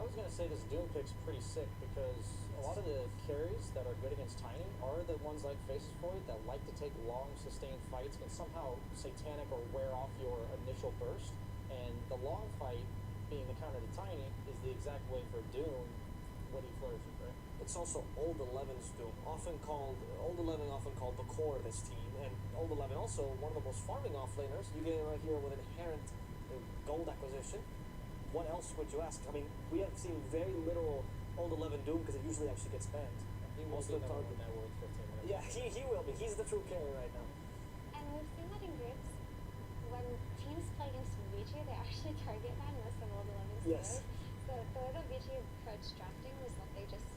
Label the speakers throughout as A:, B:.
A: was going to say this Doom pick's pretty sick because a lot of the carries that are good against Tiny are the ones like Faces for It that like to take long, sustained fights and somehow satanic or wear off your initial burst. And the long fight, being the counter to Tiny, is the exact way for Doom when he flourishes, right?
B: It's also Old 11's Doom, Old 11 often called the core of this team, and Old 11 also one of the most farming offlaners. You get it right here with inherent gold acquisition. What else would you ask? I mean, we have seen very little Old 11 Doom because it usually actually gets banned.
A: He most of the target that works 15 minutes.
B: Yeah, he will be. He's the true carry right now.
C: And we've seen that in groups. When teams play against Vici, they actually target ban most of Old 11's
B: Yes.
C: players. So the way that Vici approached drafting was that they just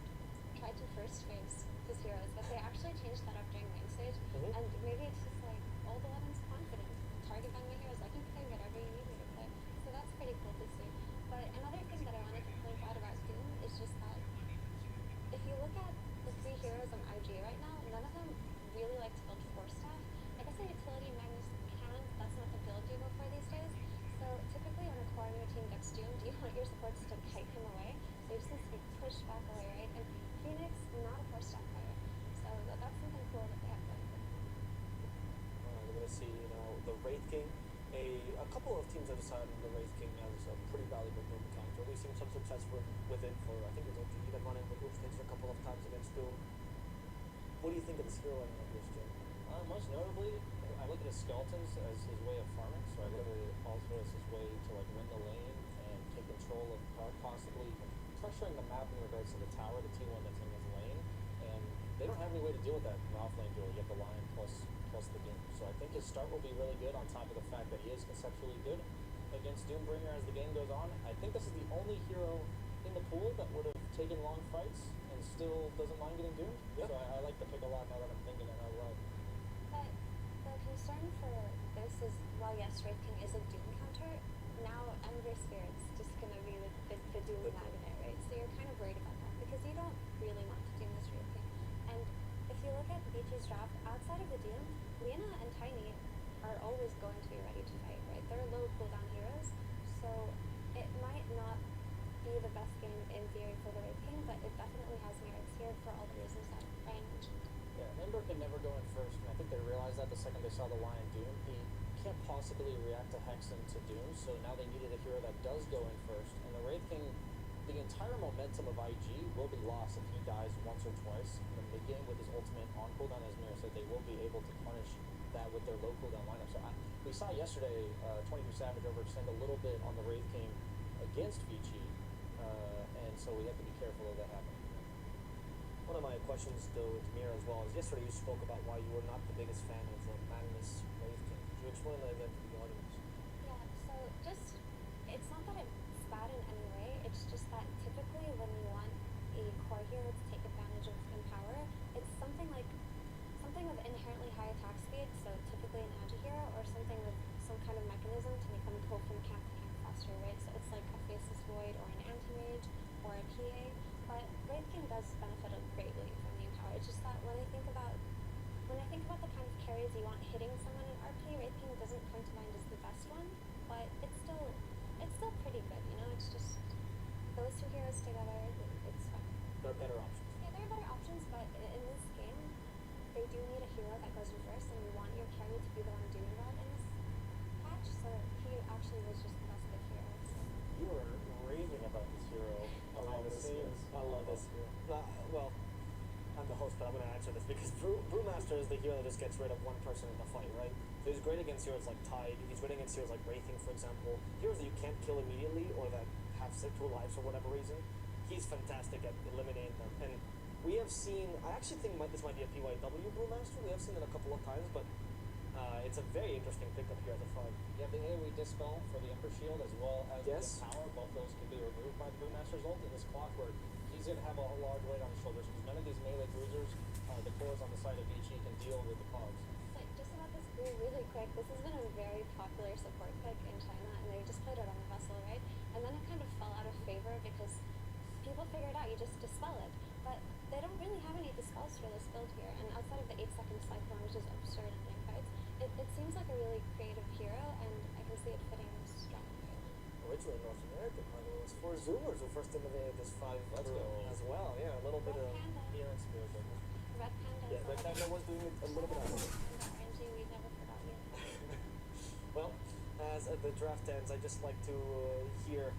C: tried to first phase his heroes, but they actually changed that up during main stage. And maybe it's just like Old 11's confident. Target ban my heroes. I can play whatever you need me to play. So that's pretty cool to see. But another thing that I wanted to point out about Doom is just that if you look at the 3 heroes on IG right now, none of them really like to build 4 staff. I guess the utility Magnus can, that's not the build you go for these days. So typically when a core on your team gets Doom, do you want your supports to kite him away? So he just needs to be pushed back away, right? And Phoenix, not a 4 staff player. So that's something cool that they have going for them.
B: We're going to see, the Wraith King. A couple of teams have decided the Wraith King as a pretty valuable Doom counter. We've seen some success with it for, I think it was LGD that run in with Wolf Things a couple of times against Doom. What do you think of this hero in this gen?
A: Most notably, I look at his skeletons as his way of farming, so I look at it also as his way to like win the lane and take control of possibly pressuring the map in regards to the tower, the T1 that's in his lane, and they don't have any way to deal with that in the offlane duel. You have the Lion plus the Doom. So I think his start will be really good on top of the fact that he is conceptually good against Doombringer as the game goes on. I think this is the only hero in the pool that would have taken long fights and still doesn't mind getting doomed.
B: Yep.
A: So I like the pick a lot now that I'm thinking it out loud.
C: But the concern for this is, while yes, Wraith King is a Doom counter, now Ember Spirit's just going to be the Doom magnet, right? So you're kind of worried about that because you don't really want to Doom this Wraith King. And if you look at Vici's draft, outside of the Doom, Lena and Tiny are always going to be ready to fight, right? They're low cooldown heroes, so it might not be the best game in theory for the Wraith King, but it definitely has merits here for all the reasons that Ryan mentioned.
A: Yeah, Ember can never go in first, and I think they realized that the second they saw the Lion Doom. He can't possibly react to Hex into Doom, so now they needed a hero that does go in first, and the Wraith King, the entire momentum of IG will be lost if he dies once or twice in the mid-game with his ultimate on cooldown. As Mira said, they will be able to punish that with their low cooldown lineup. So we saw yesterday 22 Savage overextend a little bit on the Wraith King against Vici, and so we have to be careful of that happening.
B: One of my questions, though, to Mira as well, is yesterday you spoke about why you were not the biggest fan of Magnus Wraith King. Could you explain that again to the audience?
C: Yeah, so just, it's not that it's bad in any way, it's just that typically when you want a core hero to take advantage of Empower, it's something with inherently high attack speed, so typically an anti-hero, or something with some kind of mechanism to make them go from camp to camp faster, right? So it's like a Faceless Void or an anti-mage or a PA, but Wraith King does benefit greatly from the Empower. It's just that when I think about the kind of carries you want hitting someone in RP, Wraith King doesn't come to mind as the best one, but it's still pretty good, It's just those 2 heroes together, it's fine.
B: There are better options.
C: Yeah, there are better options, but in this game, they do need a hero that goes in first, and you want your carry to be the one doing that in this patch, so he actually was just the best good hero. So.
A: You were raving about this hero behind the scenes.
B: I love this hero. Well, I'm the host, but I'm going to answer this because Brewmaster is the hero that just gets rid of one person in the fight, right? So he's great against heroes like Tide. He's great against heroes like Wraithing, for example. Heroes that you can't kill immediately or that have two lives for whatever reason. He's fantastic at eliminating them. And we have seen, I actually think this might be a PYW Brewmaster. We have seen it a couple of times, but it's a very interesting pickup here at the front.
A: You have the AoE Dispel for the Emperor Shield as well as
B: Yes.
A: the Power. Both those can be removed by the Brewmaster's ult in this clockwork. He's going to have a large weight on his shoulders because none of these melee bruisers, the cores on the side of Vici, can deal with the cogs.
C: So just about this brew really quick, this has been a very popular support pick in China, and they just played it on the vessel, right? And then it kind of fell out of favor because people figured out you just dispel it. But they don't really have any dispels for this build here, and outside of the 8-second cyclone, which is absurd in game fights, it seems like a really creative hero, and I can see it fitting strongly.
B: originally North American rival. It was four Zoomers who first innovated this 5
A: Let's go.
B: as well. Yeah, a little bit
C: Red
B: of
C: Panda.
B: here in Spirit.
C: Red Panda.
B: Yeah, Red Panda was doing it a little bit after.
C: And RNG, we never forgot you.
B: Well, as the draft ends, I just like to hear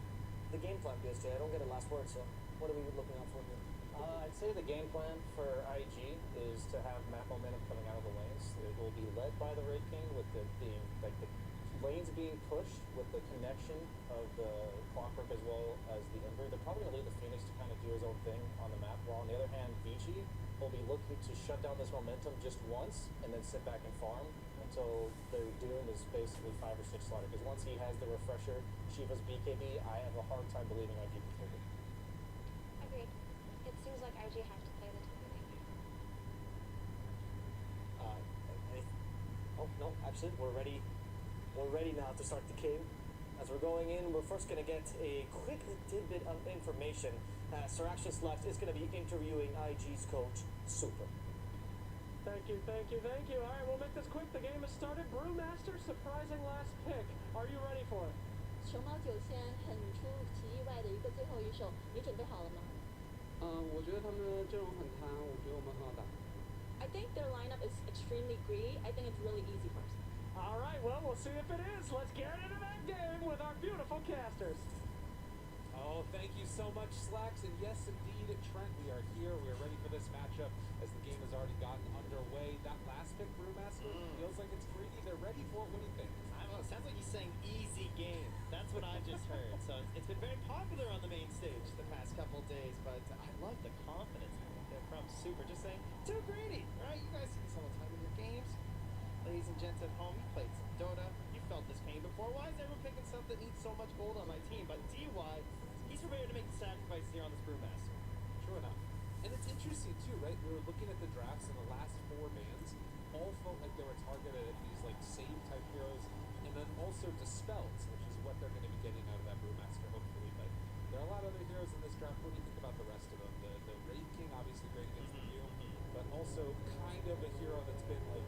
B: the game plan, BSJ. I don't get a last word, so what are we looking out for here?
A: I'd say the game plan for IG is to have map momentum coming out of the lanes. It will be led by the Raid King with the being like the lanes being pushed with the connection of the Clockwork as well as the Ember. They're probably gonna leave the Phoenix to kind of do his own thing on the map. While on the other hand, Vici will be looking to shut down this momentum just once and then sit back and farm until their doom is basically 5 or 6 slaughter. Because once he has the refresher, Shiva's BKB, I have a hard time believing IG can take it.
C: Agreed. It seems like IG have to play the top lane here.
B: Oh no, actually, we're ready. We're ready now to start the game. As we're going in, we're first going to get a quick tidbit of information. Sir Actions Left is going to be interviewing IG's coach, Super.
D: Thank you. All right, we'll make this quick. The game has started. Brewmaster, surprising last pick. Are you ready for it?
E: 熊猫9仙很出其意外的一个最后一手，你准备好了吗
F: 我觉得他们的阵容很贪，我觉得我们很好打。
E: ？I think their lineup is extremely greedy. I think it's really easy for us.
D: All right, well, we'll see if it is. Let's get into that game with our beautiful casters.
G: Oh, thank you so much, Slacks. And yes, indeed, Trent, we are here. We are ready for this matchup as the game has already gotten underway. That last pick, Brewmaster, feels like it's greedy. They're ready for it. What do you think?
H: I don't know. It sounds like he's saying easy game. That's what I just heard. So it's been very popular on the main stage the past couple days, but I love the confidence from Super. Just saying, too greedy, right? You guys see this all the time in your games. Ladies and gents at home, you played some Dota. You felt this pain before. Why is everyone picking stuff that needs so much gold on my team? But DY, he's prepared to make the sacrifice here on this Brewmaster.
G: True enough. And it's interesting, too, right? We were looking at the drafts, and the last 4 bans all felt like they were targeted at these, like, save-type heroes, and then also Dispels, which is what they're going to be getting out of that Brewmaster, hopefully. But there are a lot of other heroes in this draft. What do you think about the rest of them? The Raid King, obviously great against the View, but also kind of a hero that's been, like,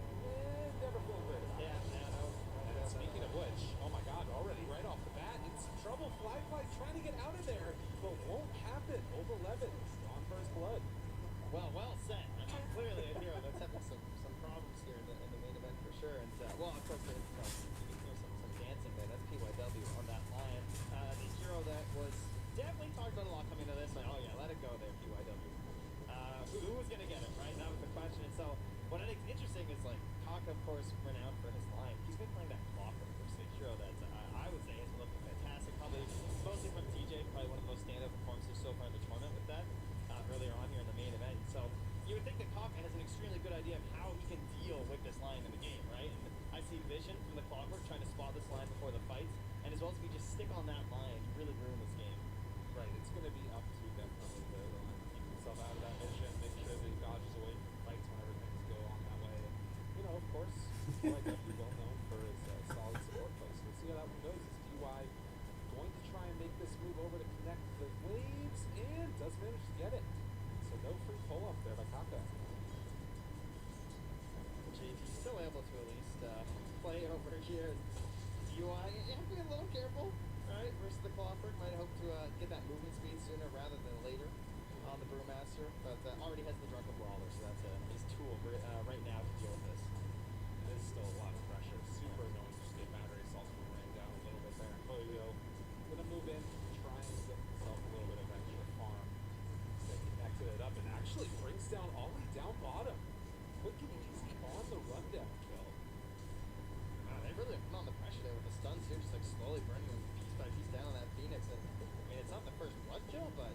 G: never feeling great about. And speaking of which, oh my god, already right off the bat, in some trouble. Flyfly trying to get out of there, but won't happen. Over 11, drawn for his blood.
H: Well said. I mean, clearly a hero that's having some problems here in the main event for sure. And well, of course, you can hear some dancing there. That's PYW on that line. The hero that was definitely talked about a lot coming into this. Like, oh yeah, let it go there, PYW. Who was gonna get it, right? That was the question. And so what I think is interesting is like Kaka, of course, renowned for his line. He's been playing that Clockwork, which is a hero that I would say has been looking fantastic. Probably mostly from TJ, probably one of the most standout performances so far in the tournament with that. Earlier on here in the main event. So you would think that Kaka has an extremely good idea of how he can deal with this line in the game, right? And I see vision from the Clockwork trying to spot this line before the fight, and as well as if you just stick on that line, you really ruin this game.
G: Right, it's going to be up to definitely the line to keep himself out of that vision, make sure that he dodges away from fights whenever things go on that way. And, you know, of course, PYW well known for his solid support play. So we'll see how that one goes. Is DY going to try and make this move over to connect the waves, and does manage to get it. So no free pull-up there by Kaka.
H: JT still able to at least play over here. DUI, you have to be a little careful, right? Versus the Clockwork. Might hope to get that movement speed sooner rather than later on the Brewmaster. But already has the Drunken Brawler, so that's his tool right now to deal with this.
G: It is still a lot of pressure. Super annoying to just get battery assault from ran down a little bit there. Polio gonna move in, try and get himself a little bit of extra farm. They connected it up and actually brings down Ollie down bottom. Quick and easy on the rundown kill.
H: They really put on the pressure there with the stuns here, just like slowly burning them piece by piece down on that Phoenix. And I mean, it's not the first blood kill, but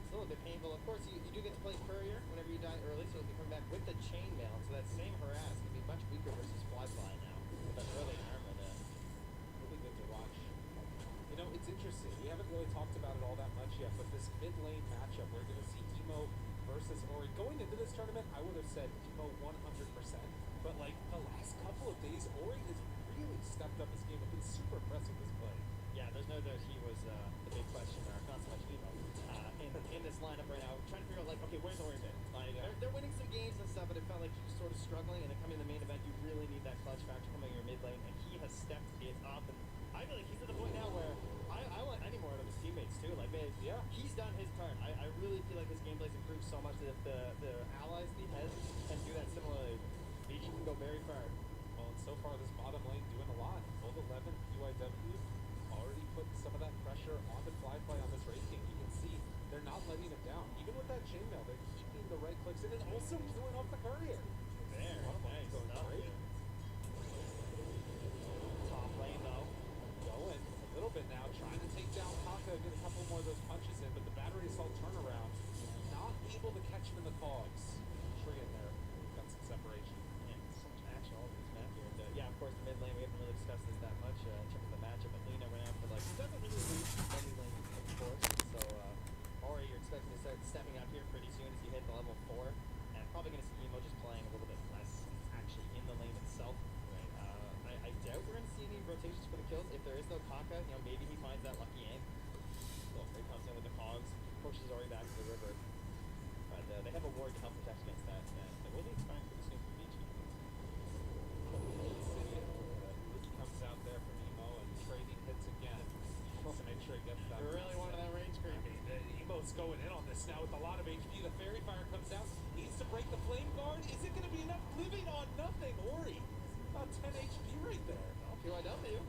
H: still a bit painful. Of course, you do get to play Courier whenever you die early, so if you come back with the chainmail, so that same harass can be much weaker versus Flyfly now with that early armor there.
G: Really good to watch. You know, it's interesting. We haven't really talked about it all that much yet, but this mid lane matchup, we're going to see Emo versus Ori. Going into this tournament, I would have said Emo 100%. But like the last couple of days, Ori has really stepped up his game. It's been super impressive this play.
H: Yeah, there's no doubt he was the big question mark, not so much Emo, in this lineup right now. Trying to figure out, like, okay, where's Ori been? Like, they're winning some games and stuff, but it felt like he was sort of struggling, and then coming in the main event, you really need that clutch factor coming in your mid lane, and he has stepped it up, and I feel like he's at the point now where I I need more out of his teammates too. Like, man,
G: Yeah.
H: he's done his part. I really feel like his gameplay's improved so much that if the allies he has can do that similarly, VG can go very far.
G: Well, and so far this bottom lane doing a lot. Gold 11, PYW already put some of that pressure on the fly on this race king. You can see they're not letting him down. Even with that chainmail, they're keeping the right clicks in and also killing off the courier.
H: There,
G: Bottom lane's
H: nice
G: going
H: stuff
G: great.
H: here. Top lane though.
G: Going a little bit now, trying to take down Kaka, get a couple more of those punches in, but the battery assault turnaround, not able to catch him in the cogs. Tree in there, got some separation.
H: Man, so much action all over this map here. And, yeah, of course, the mid lane, we haven't really discussed this that much in terms of the matchup, but Lina went out for like, doesn't really lose any lane, of course. So, Ori, you're expecting to start stepping up here pretty soon as you hit the level 4. And probably going to see Emo just playing a little bit less actually in the lane itself. I doubt we're going to see any rotations for the kills. If there is no Kaka, maybe he finds that lucky aim. Well, he comes in with the cogs, pushes Ori back to the river. But they have a ward to help protect against that. And it will be expiring pretty soon for VG.
G: Vici comes out there from Emo and trading hits again. To make sure he gets that.
H: We really wanted that range creep.
G: Emo's going in on this now with a lot of HP. The fairy fire comes out, needs to break the flame guard. Is it going to be enough? Living on nothing. Ori, about 10 HP right there.
H: PYW.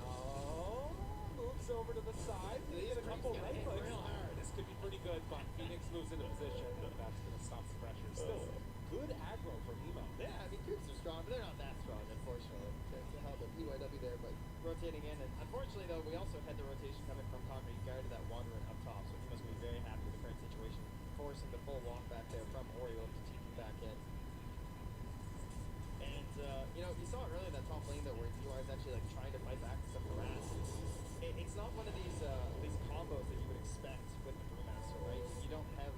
G: Oh, moves over to the side. They get a couple
H: Creep's
G: right
H: gonna hit
G: clicks.
H: real hard.
G: This could be pretty good, but Phoenix moves into position. That's going to stop the pressure. Still, good aggro from Emo.
H: Yeah, I mean, creeps are strong, but they're not that strong, unfortunately, to help the PYW there, but rotating in. And unfortunately, though, we also had the rotation coming from Conquer. He guarded that Wanderer up top, so he must be very happy with the current situation, forcing the full walk back there from Oriole to TP back in. And, you saw earlier that top lane, though, where DUI is actually, like, trying to fight back to some harass. It's not one of these combos that you would expect with the Brewmaster, right? You don't have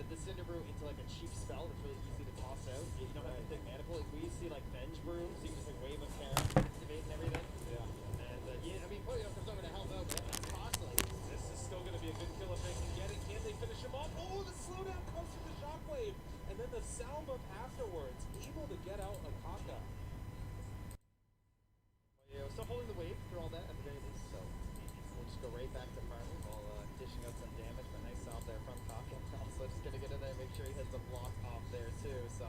H: the Cinder Brew into, like, a cheap spell that's really easy to toss out. You don't have to take mana pool. Like, we see, like, Venge Brew, so you can just, like, wave of Terra, activate and everything.
G: Yeah.
H: And, I mean, Polio comes over to help out, but that's costly.
G: This is still going to be a good kill if they can get it. Can they finish him off? Oh, the slowdown comes from the shockwave. And then the salve afterwards, able to get out Akaka.
H: Polio still holding the wave through all that at the very least, so we'll just go right back to farming while dishing out some damage. But nice salve there from Kaka. Also just going to get in there and make sure he has the block off there, too, so...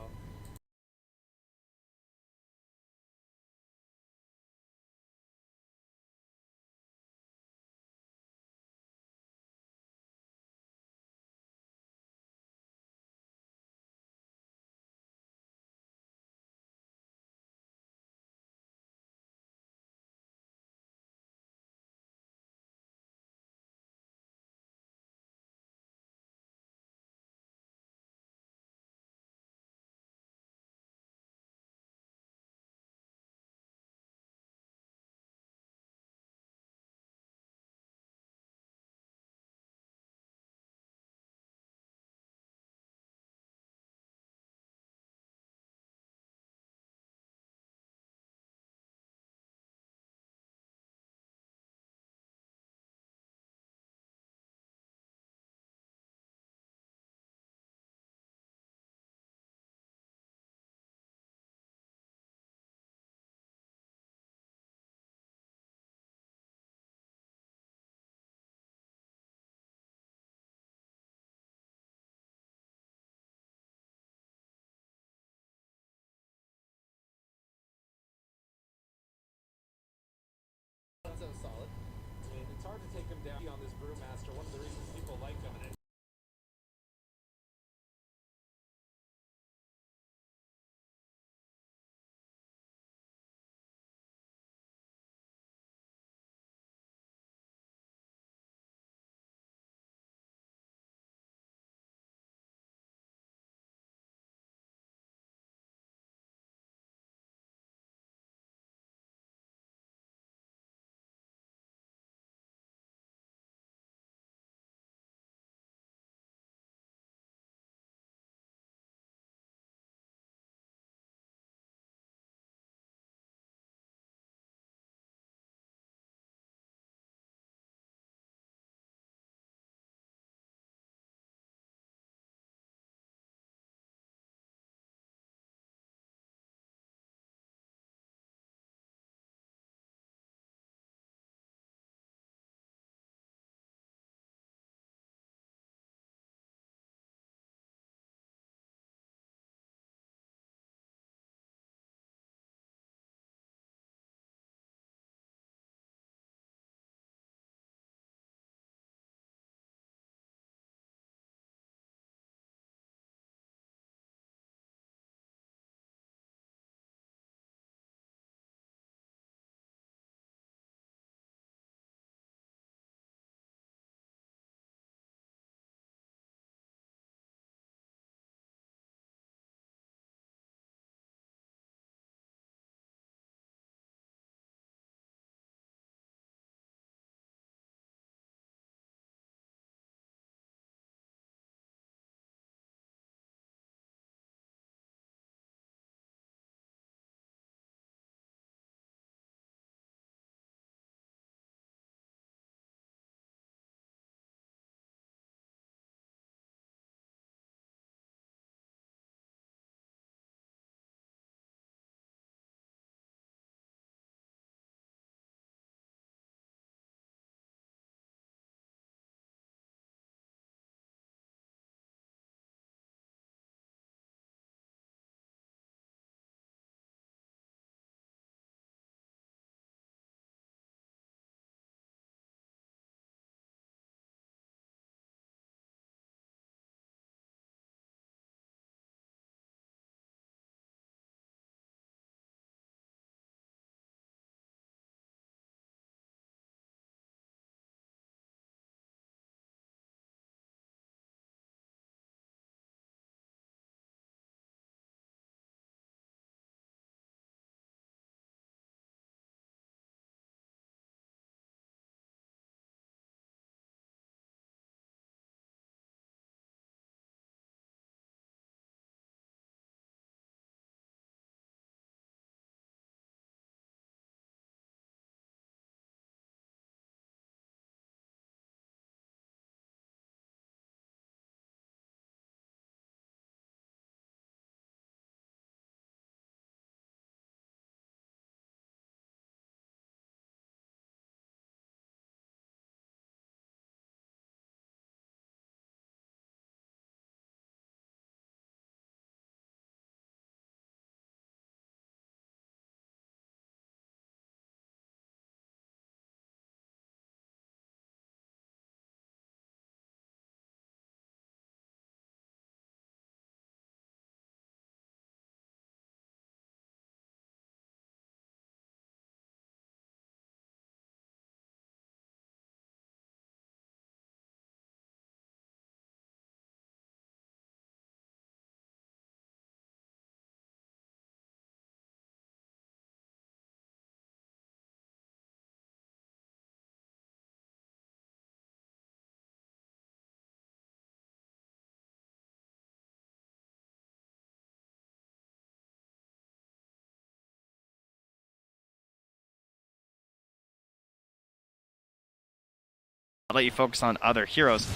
I: let you focus on other heroes.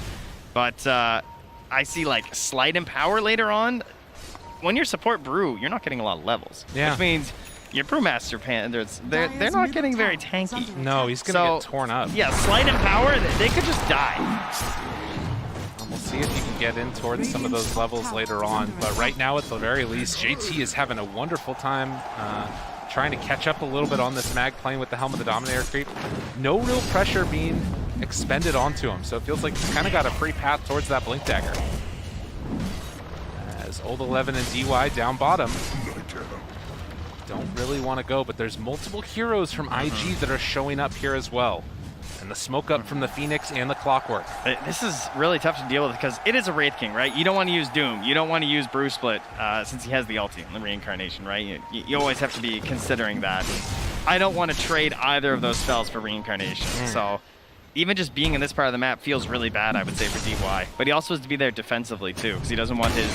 I: But I see like Slight and Power later on. When you're support Brew, you're not getting a lot of levels.
J: Yeah.
I: Which means your Brewmaster Panthers, they're not getting very tanky.
J: No, he's going to get torn up.
I: Yeah, Slight and Power, they could just die.
J: We'll see if he can get in towards some of those levels later on. But right now, at the very least, JT is having a wonderful time trying to catch up a little bit on this mag, playing with the Helm of the Dominator creep. No real pressure being expended onto him, so it feels like he's kind of got a free path towards that Blink Dagger. As Old 11 and DY down bottom. Don't really want to go, but there's multiple heroes from IG that are showing up here as well. And the smoke up from the Phoenix and the Clockwork.
I: This is really tough to deal with because it is a Wraith King, right? You don't want to use Doom. You don't want to use Brew Split since he has the ulti and the Reincarnation, right? You always have to be considering that. I don't want to trade either of those spells for Reincarnation. So even just being in this part of the map feels really bad, I would say, for DY. But he also has to be there defensively, too, because he doesn't want his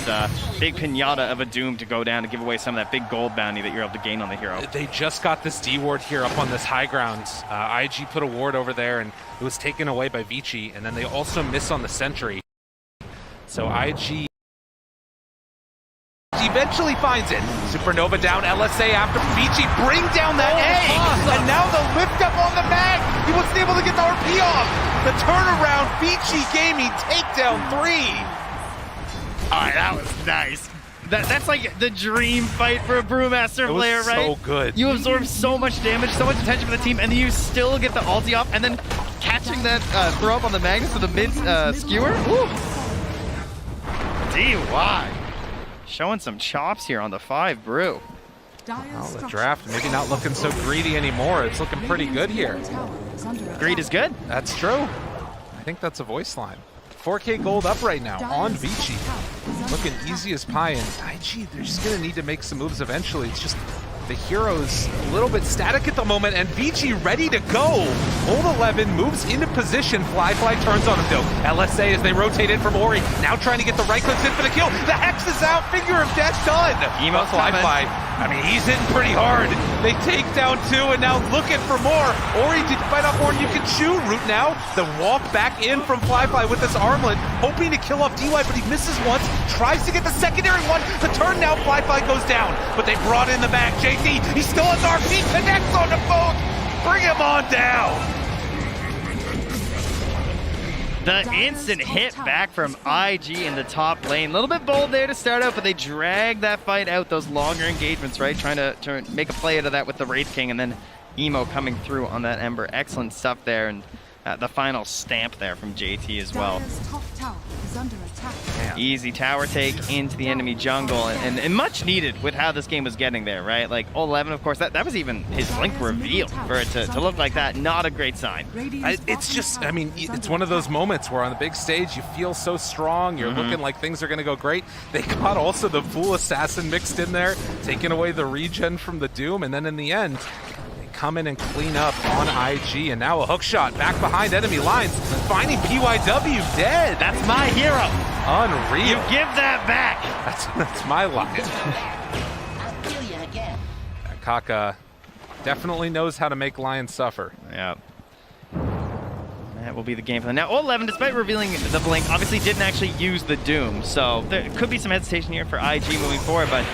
I: big pinata of a Doom to go down to give away some of that big gold bounty that you're able to gain on the hero.
J: They just got this D ward here up on this high ground. IG put a ward over there, and it was taken away by Vici, and then they also miss on the sentry. So IG eventually finds it. Supernova down, LSA after Vici bring down that A, and now the lift up on the mag. He wasn't able to get the RP off. The turnaround, Vici Gaming takedown 3.
I: All right, that was nice. That's like the dream fight for a Brewmaster player, right?
J: So good.
I: You absorb so much damage, so much attention from the team, and then you still get the ulti off, and then catching that throw up on the Magnus with a mid skewer. Woo. DY. Showing some chops here on the 5 Brew.
J: Well, the draft maybe not looking so greedy anymore. It's looking pretty good here.
I: Greed is good.
J: That's true. I think that's a voice line. 4K gold up right now on Vici. Looking easy as pie, and IG, they're just going to need to make some moves eventually. It's just the hero's a little bit static at the moment, and Vici ready to go. Old 11 moves into position. Fly turns on him though. LSA as they rotate in from Ori. Now trying to get the right clicks in for the kill. The Hex is out. Finger of Death done.
I: Emo
J: Fly. I mean, he's hitting pretty hard. They take down 2 and now looking for more. Ori did bite off more than you can chew. Root now. The walk back in from Fly with this armlet, hoping to kill off DY, but he misses once. Tries to get the secondary one. The turn now. Fly goes down, but they brought in the back. JT, he still has RP. Connects on the boat. Bring him on down.
I: The instant hit back from IG in the top lane. A little bit bold there to start out, but they drag that fight out, those longer engagements, right? Trying to make a play out of that with the Wraith King, and then Emo coming through on that Ember. Excellent stuff there, and the final stamp there from JT as well. Easy tower take into the enemy jungle, and much needed with how this game was getting there, right? Like, 11, of course, that was even his Blink reveal. For it to look like that, not a great sign.
J: It's just, I mean, it's one of those moments where on the big stage you feel so strong, you're looking like things are going to go great. They got also the Fool Assassin mixed in there, taking away the regen from the Doom, and then in the end, come in and clean up on IG, and now a hook shot back behind enemy lines, finding PYW dead.
I: That's my hero.
J: Unreal.
I: You give that back.
J: That's my line. Kaka definitely knows how to make lions suffer.
I: Yeah. That will be the game for them. Now, 11, despite revealing the Blink, obviously didn't actually use the Doom, so there could be some hesitation here for IG moving forward, but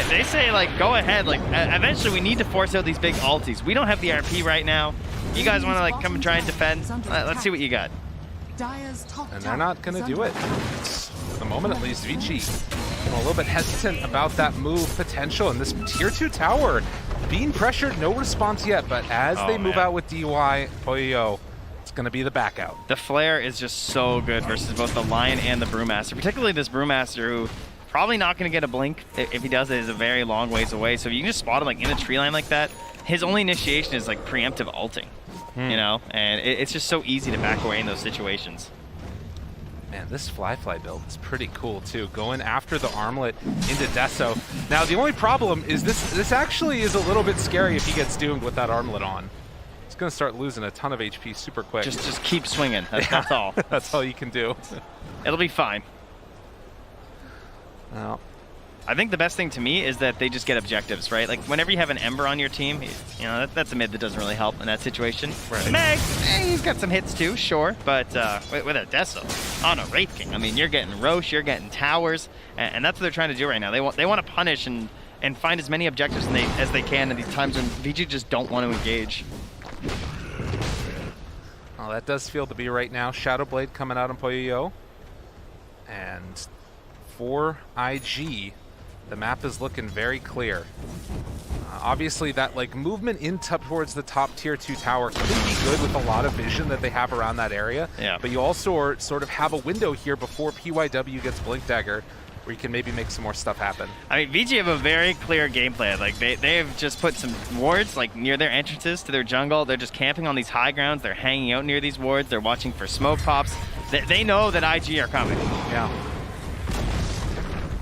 I: they say, like, go ahead. Like, eventually we need to force out these big ultis. We don't have the RP right now. You guys want to, like, come and try and defend? Let's see what you got.
J: And they're not going to do it. For the moment, at least, Vici a little bit hesitant about that move potential, and this tier 2 tower being pressured, no response yet, but as they move out with DY, going to be the back out.
I: The flare is just so good versus both the Lion and the Brewmaster, particularly this Brewmaster, who probably not going to get a blink. If he does, it is a very long ways away. So if you can just spot him like in a tree line like that, his only initiation is like preemptive ulting, you know, and it's just so easy to back away in those situations.
J: Man, this Fly build is pretty cool too, going after the armlet into Deso. Now the only problem is this actually is a little bit scary if he gets doomed with that armlet on. He's going to start losing a ton of HP super quick.
I: Just keep swinging. That's all.
J: That's all you can do.
I: It'll be fine.
J: Well,
I: I think the best thing to me is that they just get objectives, right? Like, whenever you have an Ember on your team, you know, that's a mid that doesn't really help in that situation.
J: Right.
I: Meg, he's got some hits too, sure, but with a Deso on a Wraith King, I mean, you're getting Roche, you're getting towers, and that's what they're trying to do right now. They want to punish and find as many objectives as they can in these times when VG just don't want to engage.
J: Well, that does feel to be right now. Shadowblade coming out on Poyo. And for IG, the map is looking very clear. Obviously, that like movement in towards the top tier 2 tower could be good with a lot of vision that they have around that area.
I: Yeah.
J: But you also sort of have a window here before PYW gets Blink Dagger, where you can maybe make some more stuff happen.
I: I mean, VG have a very clear game plan. Like, they've just put some wards like near their entrances to their jungle. They're just camping on these high grounds. They're hanging out near these wards. They're watching for smoke pops. They know that IG are coming.
J: Yeah.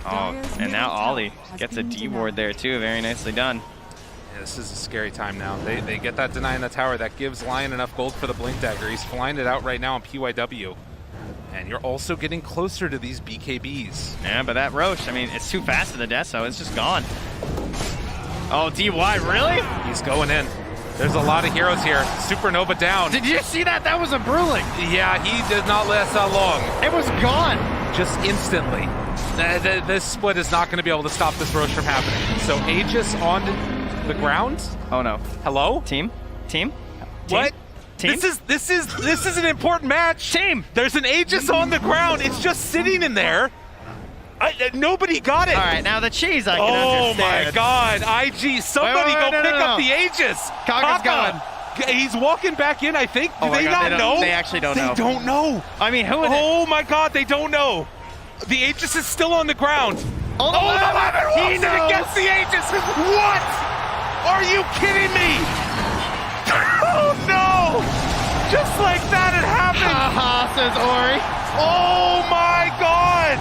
I: Oh, and now Ollie gets a D ward there too. Very nicely done.
J: Yeah, this is a scary time now. They get that deny in the tower. That gives Lion enough gold for the Blink Dagger. He's flying it out right now on PYW. And you're also getting closer to these BKBs.
I: Yeah, but that Roche, I mean, it's too fast for the Deso. It's just gone. Oh, DY, really?
J: He's going in. There's a lot of heroes here. Supernova down.
I: Did you see that? That was a Bruling.
J: Yeah, he did not last that long.
I: It was gone.
J: Just instantly. This split is not going to be able to stop this Roche from happening. So Aegis on the ground.
I: Oh no.
J: Hello?
I: Team?
J: What?
I: Team?
J: This is an important match.
I: Team!
J: There's an Aegis on the ground. It's just sitting in there. Nobody got it.
I: All right, now the cheese I can understand.
J: Oh my God, IG! Somebody go pick up the Aegis.
I: Kaka's going.
J: He's walking back in, I think. Do they not know?
I: They actually don't know.
J: They don't know.
I: I mean, who?
J: Oh my God, they don't know. The Aegis is still on the ground.
I: Oh, the
J: Levin walks in against the Aegis. What? Are you kidding me? Oh no! Just like that, it happened.
I: Haha, says Ori.
J: Oh my God!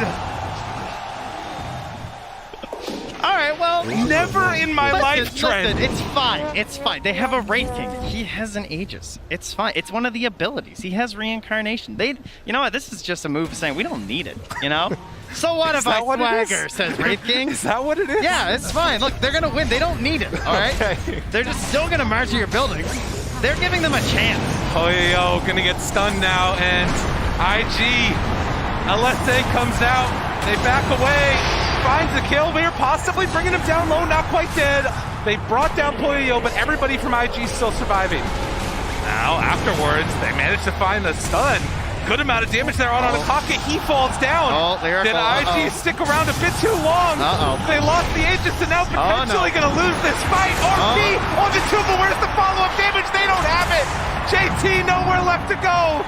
I: All right, well.
J: Never in my life, Trent.
I: Listen, it's fine. It's fine. They have a Wraith King. He has an Aegis. It's fine. It's one of the abilities. He has reincarnation. You know what? This is just a move saying we don't need it, you know? So what if I swagger, says Wraith King?
J: Is that what it is?
I: Yeah, it's fine. Look, they're going to win. They don't need it, all right?
J: Okay.
I: They're just still going to march to your buildings. They're giving them a chance.
J: Poyo gonna get stunned now, and IG. Aleste comes out. They back away. Finds a kill here, possibly bringing him down low, not quite dead. They brought down Poyo, but everybody from IG still surviving. Now, afterwards, they managed to find the stun. Good amount of damage there on Akaka. He falls down. Did IG stick around a bit too long? They lost the Aegis and now potentially going to lose this fight. RP on the Tuba. Where's the follow-up damage? They don't have it. JT, nowhere left to go.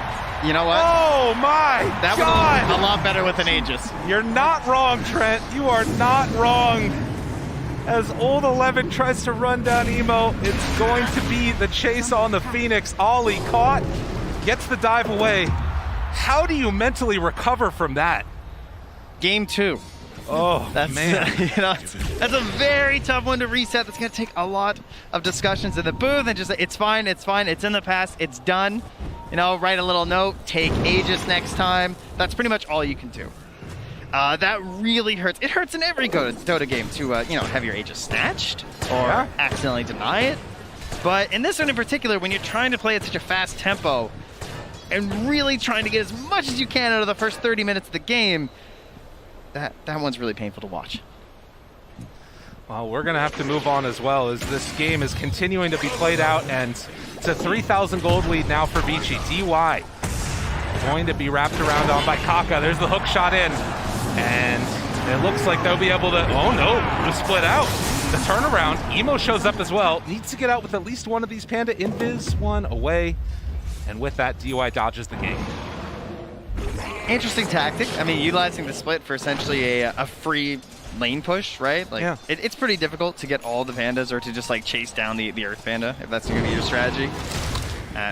I: You know what?
J: Oh my
I: that
J: God.
I: Was a lot better with an Aegis.
J: You're not wrong, Trent. You are not wrong. As Old 11 tries to run down Emo, it's going to be the chase on the Phoenix. Ollie caught, gets the dive away. How do you mentally recover from that?
I: Game 2.
J: Oh, man.
I: You know, that's a very tough one to reset. That's going to take a lot of discussions in the booth and just it's fine, it's in the past, it's done. You know, write a little note, take Aegis next time. That's pretty much all you can do. That really hurts. It hurts in every Dota game to, you know, have your Aegis snatched or accidentally deny it. But in this one in particular, when you're trying to play at such a fast tempo and really trying to get as much as you can out of the first 30 minutes of the game, that one's really painful to watch.
J: Well, we're going to have to move on as well as this game is continuing to be played out, and it's a 3,000 gold lead now for Vici. DY going to be wrapped around on by Kaka. There's the hook shot in, and it looks like they'll be able to, oh no, we'll split out. The turnaround, Emo shows up as well. Needs to get out with at least one of these Panda. Invis, one away, and with that, DY dodges the game.
I: Interesting tactic. I mean, utilizing the split for essentially a free lane push, right? Like, it's pretty difficult to get all the pandas or to just like chase down the Earth Panda if that's going to be your strategy.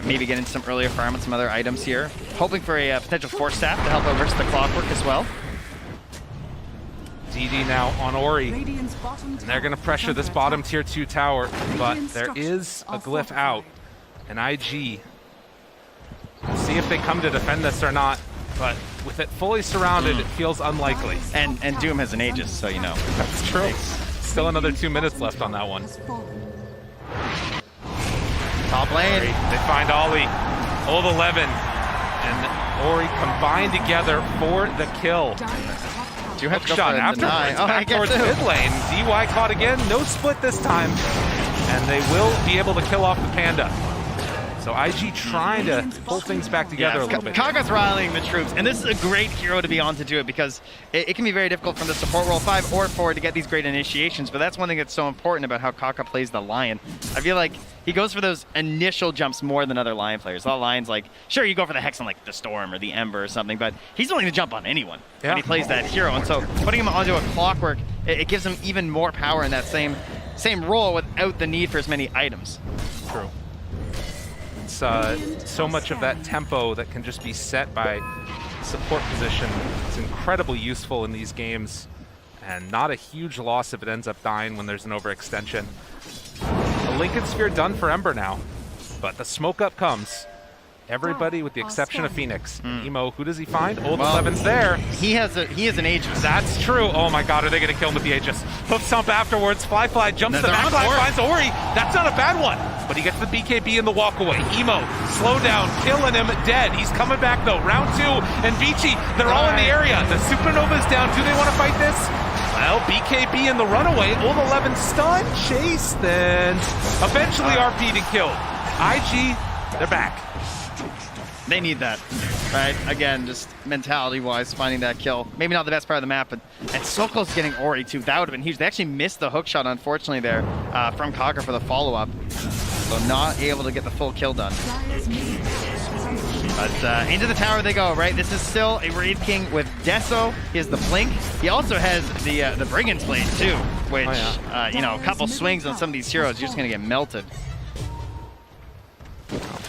I: Maybe get into some earlier farm and some other items here. Hoping for a potential Force Staff to help reverse the clockwork as well.
J: DD now on Ori, and they're going to pressure this bottom tier 2 tower, but there is a glyph out, and IG, let's see if they come to defend this or not. but with it fully surrounded, it feels unlikely.
I: And Doom has an Aegis, so you know.
J: That's true. Still another 2 minutes left on that one.
I: Top lane.
J: They find Ollie. Old 11 and Ori combined together for the kill.
I: You have
J: Hook
I: to go
J: shot
I: for the
J: after
I: deny. Oh,
J: back towards mid lane. DY caught again. No split this time. And they will be able to kill off the Panda. So IG trying to pull things back together a little bit.
I: Kaga's rallying the troops, and this is a great hero to be on to do it because it can be very difficult from the support role 5 or 4 to get these great initiations, but that's one thing that's so important about how Kaga plays the Lion. I feel like he goes for those initial jumps more than other Lion players. All Lions, like, sure, you go for the Hex on like the Storm or the Ember or something, but he's willing to jump on anyone when he plays that hero, and so putting him onto a Clockwork, it gives him even more power in that same role without the need for as many items.
J: True. So much of that tempo that can just be set by support position is incredibly useful in these games, and not a huge loss if it ends up dying when there's an overextension. The Lincoln Sphere done for Ember now, but the smoke up comes. Everybody with the exception of Phoenix. Emo, who does he find? Old 11's there.
I: He has an Aegis.
J: That's true. Oh my god, are they going to kill him with the Aegis? Hoof stomp afterwards. Fly jumps the backline, finds Ori. That's not a bad one. But he gets the BKB in the walkaway. Emo, slow down, killing him, dead. He's coming back though. Round 2, and Vici, they're all in the area. The Supernova's down. Do they want to fight this? Well, BKB in the runaway. Old 11 stun, chase, then eventually RP'd and killed. IG, they're back.
I: They need that, right? Again, just mentality-wise, finding that kill. Maybe not the best part of the map, but and so close to getting Ori too. That would have been huge. They actually missed the hook shot, unfortunately, there from Kaga for the follow-up. So not able to get the full kill done. But into the tower they go, right? This is still a Wraith King with Deso. He has the Blink. He also has the Brigand's Blade too, which, you know, a couple swings on some of these heroes, you're just going to get melted.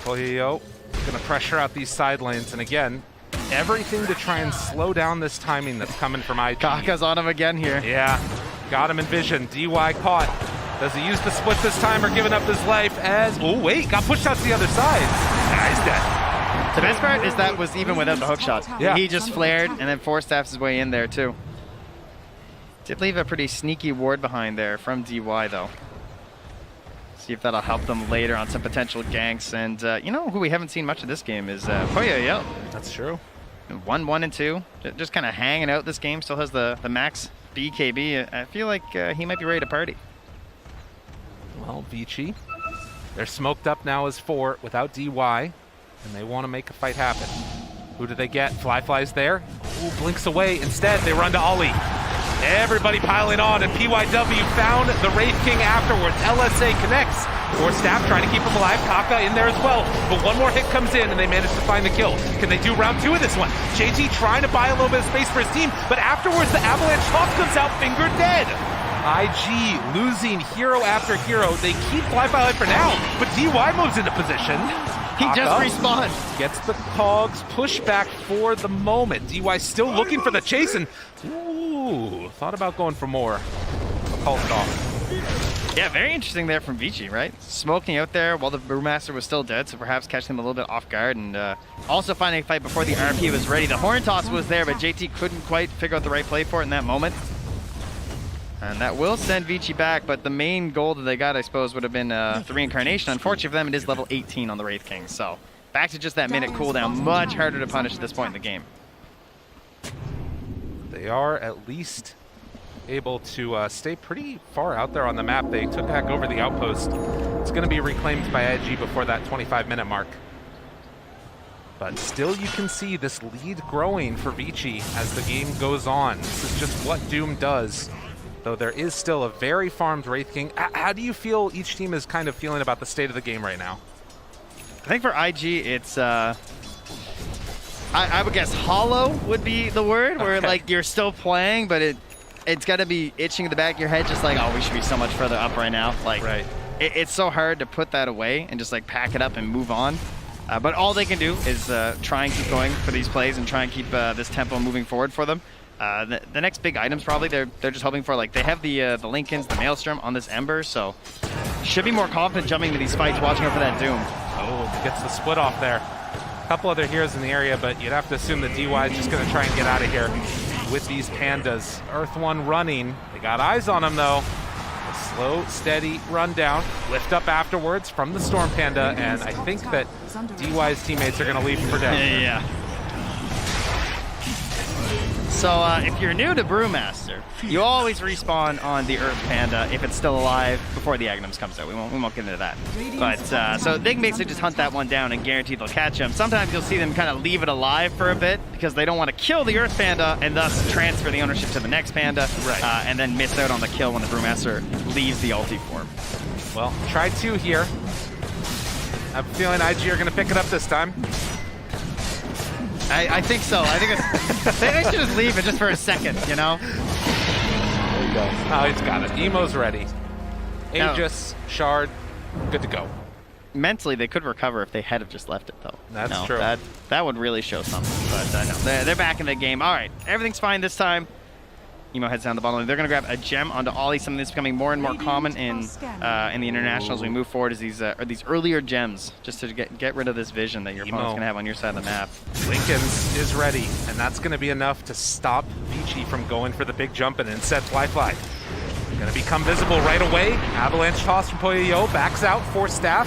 J: Polio going to pressure out these side lanes, and again, everything to try and slow down this timing that's coming from IG.
I: Kaka's on him again here.
J: Yeah, got him in vision. DY caught. Does he use the split this time or giving up his life as... Oh, wait, got pushed out to the other side. Nah, he's dead.
I: The best part is that was even without the hook shot. Yeah. He just flared and then 4-staffs his way in there, too. Did leave a pretty sneaky ward behind there from DY, though. See if that'll help them later on some potential ganks. And you know who we haven't seen much of this game is Poyo.
J: That's true.
I: 1, 1, and 2. Just kind of hanging out this game. Still has the max BKB. I feel like he might be ready to party.
J: Well, Vici, they're smoked up now as 4 without DY, and they want to make a fight happen. Who do they get? Fly's there. Ooh, blinks away. Instead, they run to Ollie. Everybody piling on, and PYW found the Wraith King afterwards. LSA connects. Or Staff trying to keep him alive. Kaka in there as well. But one more hit comes in, and they manage to find the kill. Can they do round 2 of this one? JT trying to buy a little bit of space for his team, but afterwards the Avalanche Hawk comes out finger dead. IG losing hero after hero. They keep Fly for now, but DY moves into position.
I: He just respawned.
J: Gets the cogs pushed back for the moment. DY still looking for the chase, and ooh, thought about going for more. Called it off.
I: Yeah, very interesting there from Vici, right? Smoking out there while the Brewmaster was still dead, so perhaps catching him a little bit off guard, and also finding a fight before the RP was ready. The Horn Toss was there, but JT couldn't quite figure out the right play for it in that moment. And that will send Vici back, but the main goal that they got, I suppose, would have been the Reincarnation. Unfortunately for them, it is level 18 on the Wraith King, so back to just that minute cooldown. Much harder to punish at this point in the game.
J: They are at least able to stay pretty far out there on the map. They took back over the outpost. It's going to be reclaimed by IG before that 25-minute mark. But still, you can see this lead growing for Vici as the game goes on. This is just what Doom does. Though there is still a very farmed Wraith King. How do you feel each team is kind of feeling about the state of the game right now?
I: I think for IG, it's, I would guess hollow would be the word, where like you're still playing, but it's got to be itching in the back of your head, just like, oh, we should be so much further up right now. Like, it's so hard to put that away and just like pack it up and move on. But all they can do is try and keep going for these plays and try and keep this tempo moving forward for them. The next big items probably they're just hoping for, like they have the Lincolns, the Maelstrom on this Ember, so should be more confident jumping into these fights, watching out for that Doom.
J: Oh, gets the split off there. A couple other heroes in the area, but you'd have to assume that DY is just going to try and get out of here with these pandas. Earth One running. They got eyes on him, though. A slow, steady rundown. Lift up afterwards from the Storm Panda, and I think that DY's teammates are going to leave him for dead.
I: Yeah. So if you're new to Brewmaster, you always respawn on the Earth Panda if it's still alive before the Agnums comes out. We won't get into that. But so they can basically just hunt that one down and guarantee they'll catch him. Sometimes you'll see them kind of leave it alive for a bit because they don't want to kill the Earth Panda and thus transfer the ownership to the next Panda,
J: right.
I: And then miss out on the kill when the Brewmaster leaves the ulti form.
J: Well, try 2 here. I have a feeling IG are going to pick it up this time.
I: I think so. I think it's, they should just leave it just for a second, you know?
J: There you go. Oh, he's got it. Emo's ready. Aegis, Shard, good to go.
I: Mentally, they could recover if they had have just left it, though.
J: That's true.
I: That would really show something. But no, they're back in the game. All right, everything's fine this time. Emo heads down the bottom. They're going to grab a gem onto Ollie, something that's becoming more and more common in the international as we move forward, is these earlier gems, just to get rid of this vision that your opponent's going to have on your side of the map.
J: Lincoln's is ready, and that's going to be enough to stop Vici from going for the big jump and instead Fly. Going to become visible right away. Avalanche toss from Poyo, backs out for Staff.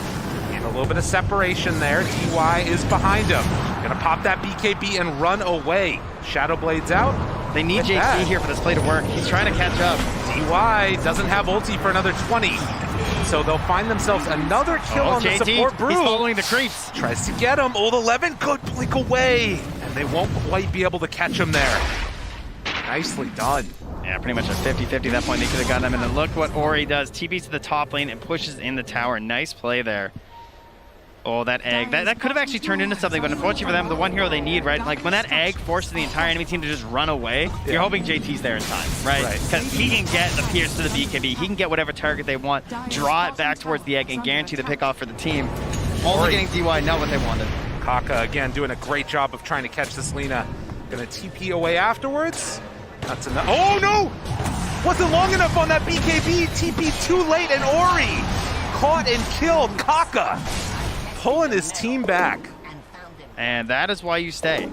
J: And a little bit of separation there. DY is behind him. Going to pop that BKB and run away. Shadow Blades out.
I: They need JT here for this play to work. He's trying to catch up.
J: DY doesn't have ulti for another 20. So they'll find themselves another kill on
I: JT,
J: the support Brew.
I: He's following the creeps.
J: Tries to get him. Old 11 could blink away. And they won't quite be able to catch him there. Nicely done.
I: Yeah, pretty much a 50-50 at that point. They could have gotten him. And then look what Ori does. TPs to the top lane and pushes in the tower. Nice play there. Oh, that egg. That could have actually turned into something, but unfortunately for them, the one hero they need, right? Like, when that egg forces the entire enemy team to just run away, you're hoping JT's there in time, right? Because he can get the pierce to the BKB. He can get whatever target they want, draw it back towards the egg, and guarantee the pick off for the team. Also getting DY not what they wanted.
J: Kaka, again, doing a great job of trying to catch this Lina. Gonna TP away afterwards. That's enough. Oh, no! Wasn't long enough on that BKB. TP too late, and Ori caught and killed Kaka. Pulling his team back.
I: And that is why you stay.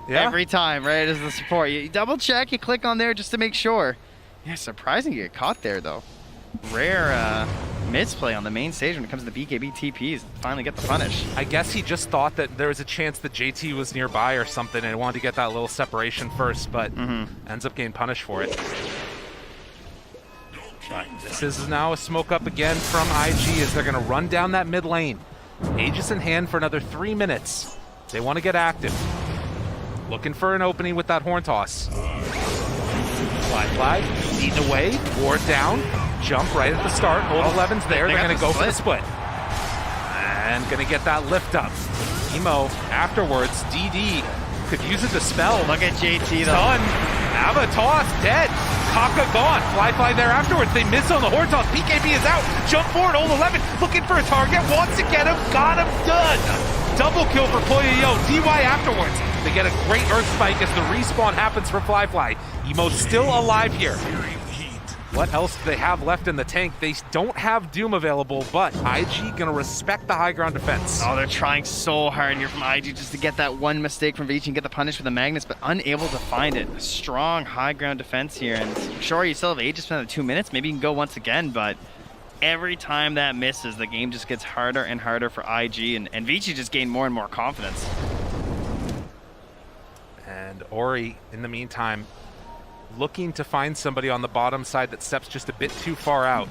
J: Yeah.
I: Every time, right, as the support. You double check, you click on there just to make sure. Yeah, surprising you get caught there, though. Rare misplay on the main stage when it comes to the BKB TPs. Finally get the punish.
J: I guess he just thought that there was a chance that JT was nearby or something and wanted to get that little separation first, but ends up getting punished for it. But this is now a smoke up again from IG as they're going to run down that mid lane. Aegis in hand for another 3 minutes. They want to get active. Looking for an opening with that horn toss. Fly, eaten away, ward down, jump right at the start. Old 11's there, they're going to go for the split. And going to get that lift up. Emo afterwards, DD could use it to spell.
I: Look at JT though.
J: Done. Ava toss, dead. Kaka gone. Fly there afterwards. They miss on the horn toss. BKB is out. Jump forward. Old 11 looking for a target. Wants to get him. Got him. Done. Double kill for Poyo. DY afterwards. They get a great earth spike as the respawn happens for Fly. Emo's still alive here. What else do they have left in the tank? They don't have Doom available, but IG gonna respect the high ground defense.
I: Oh, they're trying so hard here from IG just to get that one mistake from Vici and get the punish with the Magnus, but unable to find it. A strong high ground defense here, and sure, you still have Aegis for another 2 minutes. Maybe you can go once again, but every time that misses, the game just gets harder and harder for IG, and Vici just gained more and more confidence.
J: And Ori, in the meantime, looking to find somebody on the bottom side that steps just a bit too far out.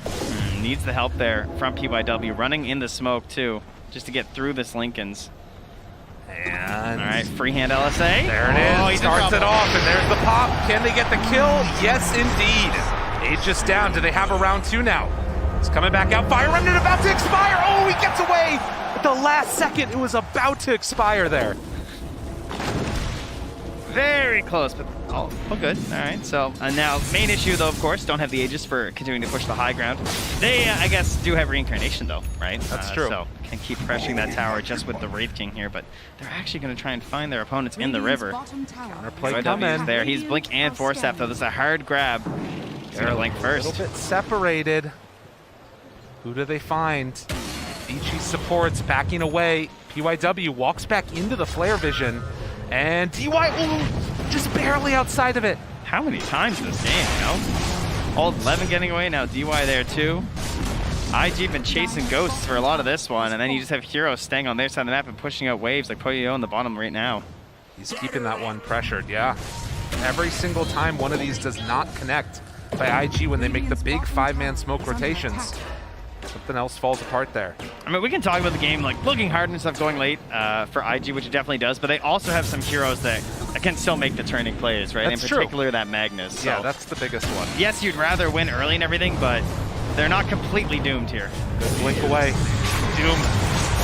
I: Needs the help there from PYW, running in the smoke too, just to get through this Lincoln's.
J: And
I: all right, freehand LSA.
J: There it is, starts it off, and there's the pop. Can they get the kill? Yes, indeed. Aegis down. Do they have a round 2 now? It's coming back out. Fire Remnant about to expire. Oh, he gets away at the last second. It was about to expire there.
I: Very close, but oh good. All right, so now main issue though, of course, don't have the Aegis for continuing to push the high ground. They, I guess, do have reincarnation though, right?
J: That's true.
I: So can keep pressuring that tower just with the Wraith King here, but they're actually going to try and find their opponents in the river.
J: Counterplay coming.
I: There, he's Blink and Force Staff though. This is a hard grab. They're Link first.
J: A little bit separated. Who do they find? Vici supports backing away. PYW walks back into the flare vision. And DY, just barely outside of it.
I: How many times in this game, you know? All 11 getting away, now DY there too. IG been chasing ghosts for a lot of this one, and then you just have heroes staying on their side of the map and pushing out waves like Poyo on the bottom right now.
J: He's keeping that one pressured, yeah. Every single time one of these does not connect by IG when they make the big 5-man smoke rotations, something else falls apart there.
I: I mean, we can talk about the game like looking hard and stuff going late for IG, which it definitely does, but they also have some heroes that can still make the turning plays, right?
J: That's
I: in
J: true.
I: particular, that Magnus. So,
J: yeah, that's the biggest one.
I: yes, you'd rather win early and everything, but they're not completely doomed here.
J: Good blink away. Doom,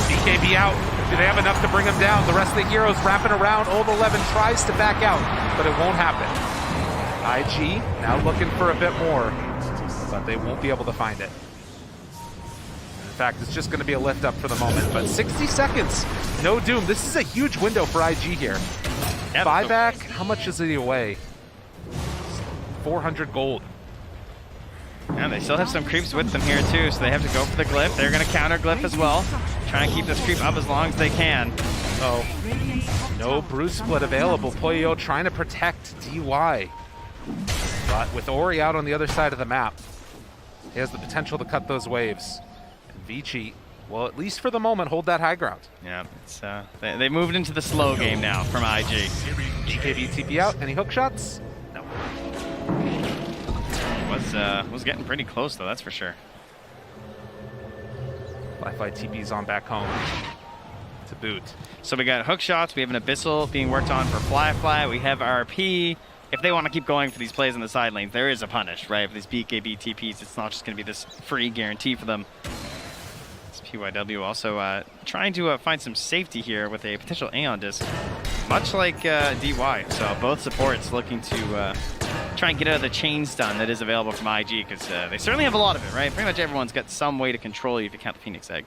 J: BKB out. Do they have enough to bring him down? The rest of the heroes wrapping around. Old 11 tries to back out, but it won't happen. IG now looking for a bit more, but they won't be able to find it. In fact, it's just going to be a lift up for the moment, but 60 seconds, no Doom. This is a huge window for IG here.
I: Yeah,
J: Buyback, how much is he away? 400 gold.
I: Yeah, they still have some creeps with them here too, so they have to go for the glyph. They're going to counter glyph as well. Try and keep this creep up as long as they can.
J: Oh, no Bruce split available. Poyo trying to protect DY. But with Ori out on the other side of the map, he has the potential to cut those waves. And Vici will, at least for the moment, hold that high ground.
I: Yeah, it's, they moved into the slow game now from IG.
J: BKB TP out. Any hook shots? No.
I: Was getting pretty close though, that's for sure.
J: Fly TP's on back home to boot.
I: So we got hook shots, we have an Abyssal being worked on for Fly, we have RP. If they want to keep going for these plays in the side lanes, there is a punish, right? For these BKB TPs, it's not just going to be this free guarantee for them. It's PYW also trying to find some safety here with a potential Aeon disc, much like DY. So both supports looking to try and get out of the chain stun that is available from IG, because they certainly have a lot of it, right? Pretty much everyone's got some way to control you if you count the Phoenix Egg.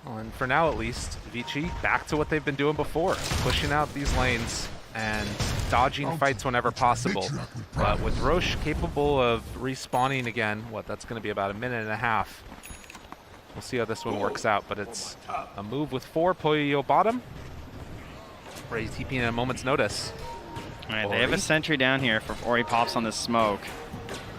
J: Well, and for now at least, Vici back to what they've been doing before, pushing out these lanes and dodging fights whenever possible. But with Roche capable of respawning again, that's going to be about a minute and a half. We'll see how this one works out, but it's a move with 4, Poyo bottom. Ready TP in a moment's notice.
I: All right, they have a sentry down here for Ori pops on the smoke.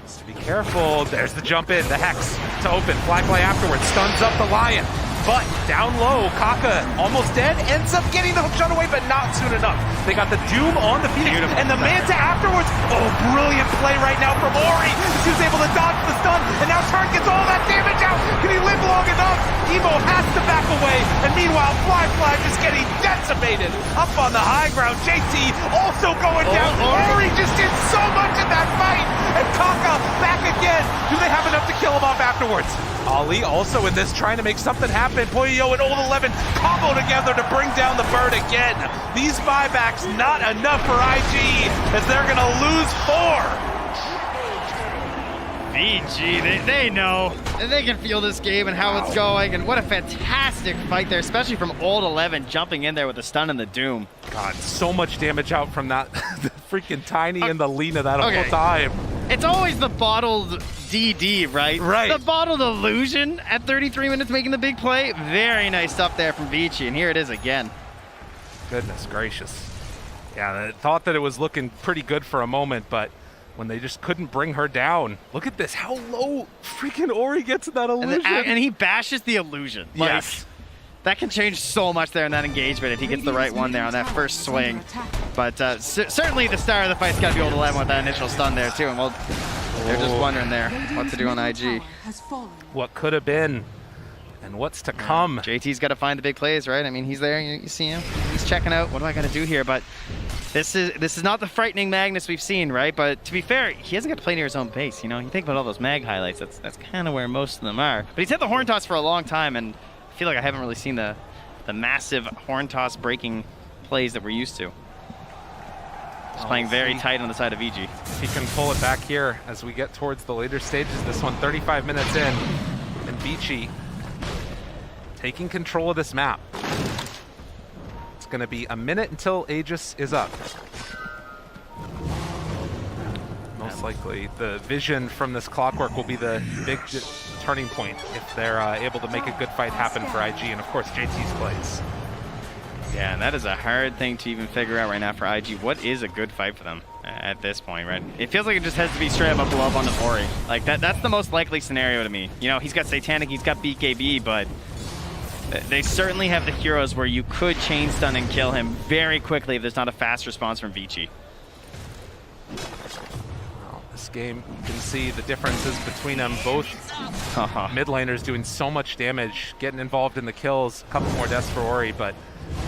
J: Just be careful. There's the jump in, the Hex to open. Fly afterwards, stuns up the Lion. But down low, Kaka almost dead, ends up getting the hook shot away, but not soon enough. They got the Doom on the Phoenix, and the Manta afterwards. Oh, brilliant play right now from Ori. She was able to dodge the stun, and now Turn gets all that damage out. Can he live long enough? Evo has to back away, and meanwhile, Fly just getting decimated. Up on the high ground, JT also going down. Ori just did so much in that fight, and Kaka back again. Do they have enough to kill him off afterwards? Ali also in this, trying to make something happen. Poyo and Old 11 combo together to bring down the bird again. These buybacks not enough for IG, as they're going to lose 4.
I: VG, they know. And they can feel this game and how it's going. And what a fantastic fight there, especially from Old 11 jumping in there with the stun and the Doom.
J: God, so much damage out from that. The freaking Tiny and the Lina that whole time.
I: It's always the bottled DD, right?
J: Right.
I: The bottled illusion at 33 minutes making the big play. Very nice stuff there from Vici, and here it is again.
J: Goodness gracious. Yeah, I thought that it was looking pretty good for a moment, but when they just couldn't bring her down. Look at this, how low freaking Ori gets in that illusion.
I: And he bashes the illusion.
J: Yes.
I: That can change so much there in that engagement if he gets the right one there on that first swing. But certainly the star of the fight's got to be Old 11 with that initial stun there too. And they're just wondering there what to do on IG.
J: What could have been and what's to come.
I: JT's got to find the big plays, right? I mean, he's there, you see him. He's checking out, what do I got to do here? But this is not the frightening Magnus we've seen, right? But to be fair, he hasn't got to play near his own base. You know, you think about all those mag highlights, that's kind of where most of them are. But he's had the horn toss for a long time, and I feel like I haven't really seen the massive horn toss breaking plays that we're used to. He's playing very tight on the side of VG.
J: If he can pull it back here as we get towards the later stages. This one 35 minutes in, and Vici taking control of this map. It's going to be a minute until Aegis is up. Most likely the vision from this clockwork will be the big turning point if they're able to make a good fight happen for IG, and of course JT's plays.
I: Yeah, and that is a hard thing to even figure out right now for IG. What is a good fight for them at this point, right? It feels like it just has to be straight up love on the Ori. Like, that's the most likely scenario to me. You know, he's got Satanic, he's got BKB, but they certainly have the heroes where you could chain stun and kill him very quickly if there's not a fast response from Vici.
J: Well, this game, you can see the differences between them. Both mid laners doing so much damage, getting involved in the kills. A couple more deaths for Ori, but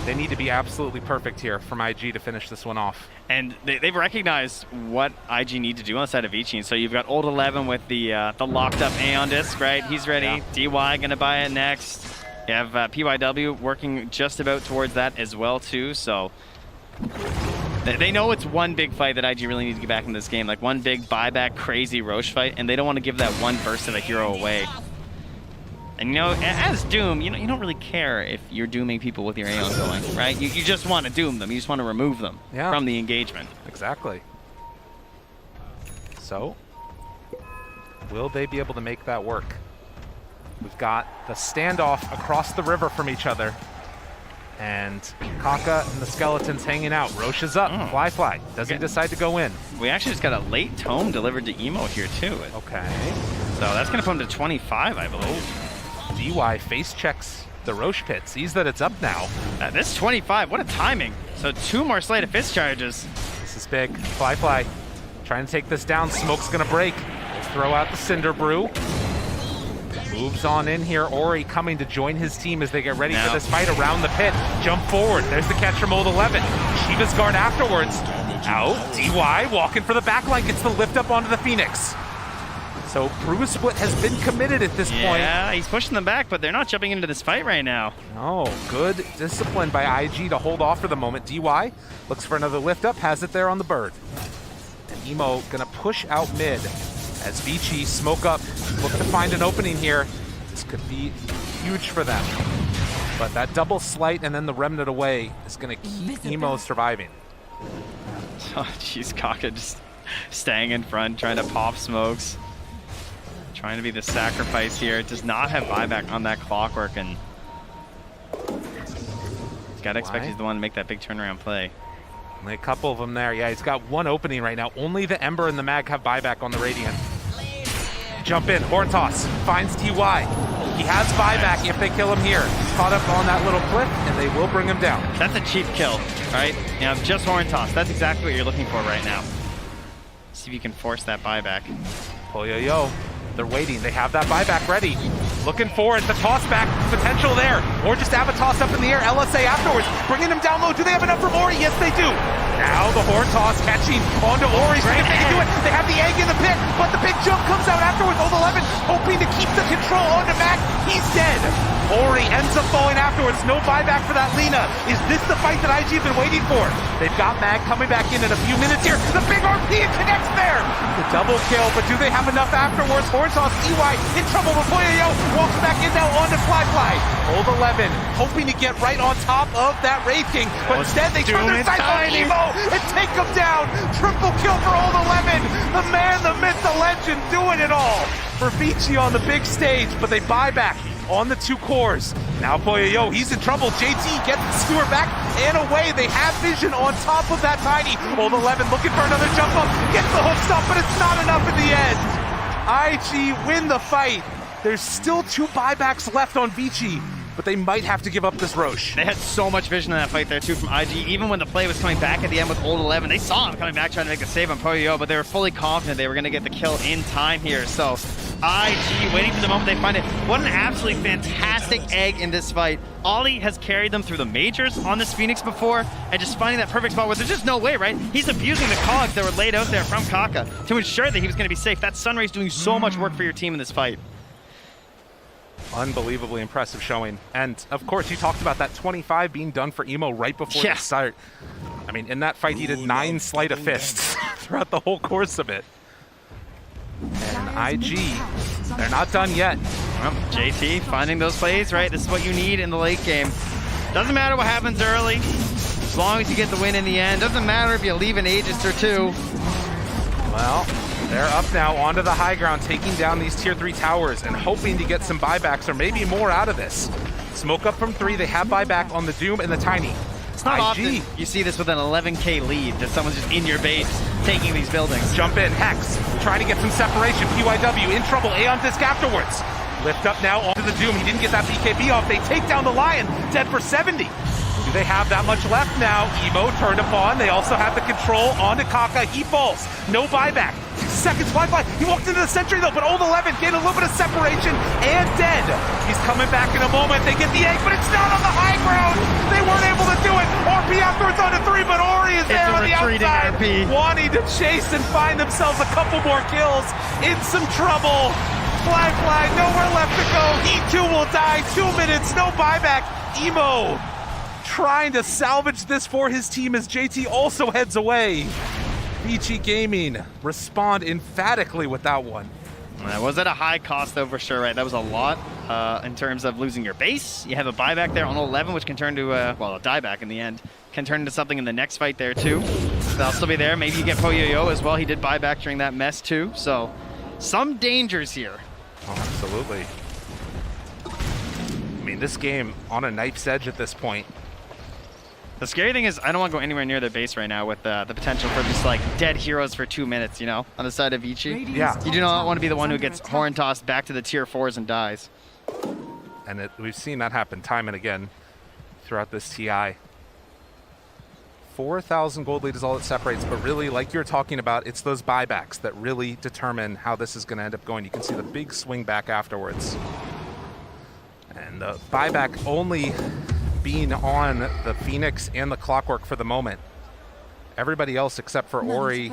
J: they need to be absolutely perfect here from IG to finish this one off.
I: And they've recognized what IG need to do on the side of Vici. So you've got Old 11 with the locked up Aeon disc, right? He's ready. Yeah. DY gonna buy it next. You have PYW working just about towards that as well too. So they know it's one big fight that IG really needs to get back in this game, like one big buyback crazy Roche fight, and they don't want to give that one burst of the hero away. And you know, as Doom, you don't really care if you're dooming people with your Aeon going, right? You just want to doom them. You just want to remove them from the engagement.
J: Exactly. So, will they be able to make that work? We've got the standoff across the river from each other. And Kaka and the Skeletons hanging out. Roche is up. Fly doesn't decide to go in.
I: We actually just got a late tome delivered to Emo here too.
J: Okay.
I: So that's going to put him to 25, I believe.
J: DY face checks the Roche pit, sees that it's up now.
I: This 25, what a timing. So 2 more Slate of Fist charges.
J: This is big. Fly trying to take this down. Smoke's gonna break. Throw out the Cinder Brew. Moves on in here. Ori coming to join his team as they get ready for this fight around the pit. Jump forward. There's the catch from Old 11. Shiva's guard afterwards. Out. DY walking for the backline. Gets the lift up onto the Phoenix. So Brew Split has been committed at this point.
I: Yeah, he's pushing them back, but they're not jumping into this fight right now.
J: No, good discipline by IG to hold off for the moment. DY looks for another lift up, has it there on the bird. And Emo gonna push out mid as Vici smoke up, look to find an opening here. This could be huge for them. But that double slight and then the remnant away is gonna keep Emo surviving.
I: Oh, jeez, Kaka just staying in front, trying to pop smokes. Trying to be the sacrifice here. It does not have buyback on that Clockwork, and gotta expect he's the one to make that big turnaround play.
J: Only a couple of them there. Yeah, he's got one opening right now. Only the Ember and the Mag have buyback on the Radiant. Jump in, Horn Toss, finds DY. He has buyback if they kill him here. Caught up on that little cliff, and they will bring him down.
I: That's a cheap kill, right? You know, just Horn Toss. That's exactly what you're looking for right now. See if you can force that buyback.
J: Yo. They're waiting. They have that buyback ready. Looking for it. The toss back potential there. Or just have a toss up in the air. LSA afterwards. Bringing him down low. Do they have enough for Ori? Yes, they do. Now the Horn Toss catching onto Ori. See if they can do it. They have the egg in the pit, but the big jump comes out afterwards. Old 11 hoping to keep the control onto Mac. He's dead. Ori ends up falling afterwards. No buyback for that Lina. Is this the fight that IG have been waiting for? They've got Mag coming back in a few minutes here. The big RP connects there. The double kill, but do they have enough afterwards? Horn Toss, DY in trouble with Poyo. Walks back in now onto Fly. Old 11 hoping to get right on top of that Wraith King, but instead they turn their sights on Evo and take him down. Triple kill for Old 11. The man, the myth, the legend, doing it all for Vici on the big stage, but they buy back on the 2 cores. Now Poyo, he's in trouble. JT gets the skewer back and away. They have vision on top of that Tiny. Old 11 looking for another jump up. Gets the hook stop, but it's not enough in the end. IG win the fight. There's still 2 buybacks left on Vici, but they might have to give up this Roche.
I: They had so much vision in that fight there too from IG. Even when the play was coming back at the end with Old 11, they saw him coming back trying to make the save on Poyo, but they were fully confident they were going to get the kill in time here. So IG waiting for the moment they find it. What an absolutely fantastic egg in this fight. Ollie has carried them through the majors on this Phoenix before, and just finding that perfect spot where there's just no way, right? He's abusing the cogs that were laid out there from Kaka to ensure that he was going to be safe. That Sunray's doing so much work for your team in this fight.
J: Unbelievably impressive showing. And of course, you talked about that 25 being done for Emo right before the start. I mean, in that fight, he did 9 sleight of fists throughout the whole course of it. And IG, they're not done yet.
I: Well, JT finding those plays, right? This is what you need in the late game. Doesn't matter what happens early, as long as you get the win in the end. Doesn't matter if you leave an Aegis or 2.
J: Well, They're up now onto the high ground, taking down these tier 3 towers and hoping to get some buybacks or maybe more out of this. Smoke up from 3. They have buyback on the Doom and the Tiny.
I: It's not often you see this with an 11k lead, that someone's just in your base taking these buildings.
J: Jump in, Hex, trying to get some separation. PYW in trouble, Aeon Disc afterwards. Lift up now onto the Doom. He didn't get that BKB off. They take down the Lion, dead for 70. Do they have that much left now? Emo turned upon. They also have the control onto Kaka. He falls. No buyback. 6 seconds, fly. He walked into the sentry though, but Old 11 getting a little bit of separation and dead. He's coming back in a moment. They get the egg, but it's not on the high ground. They weren't able to do it. RP afterwards onto 3, but Ori is there on the outside, wanting to chase and find themselves a couple more kills. In some trouble. Fly, nowhere left to go. He too will die. 2 minutes, no buyback. Emo trying to salvage this for his team as JT also heads away. Vici Gaming respond emphatically with that one.
I: Was at a high cost though, for sure, right? That was a lot in terms of losing your base. You have a buyback there on 11, which can turn to, well, a dieback in the end. Can turn into something in the next fight there too. They'll still be there. Maybe you get Poyoyo as well. He did buyback during that mess too. So some dangers here.
J: Oh, absolutely. I mean, this game on a knife's edge at this point.
I: The scary thing is I don't want to go anywhere near their base right now with the potential for just like dead heroes for 2 minutes, you know, on the side of Vici.
J: Yeah.
I: You do not want to be the one who gets horn tossed back to the tier 4s and dies.
J: And we've seen that happen time and again throughout this TI. 4,000 gold lead is all that separates, but really, like you're talking about, it's those buybacks that really determine how this is going to end up going. You can see the big swing back afterwards. And the buyback only being on the Phoenix and the Clockwork for the moment. Everybody else except for Ori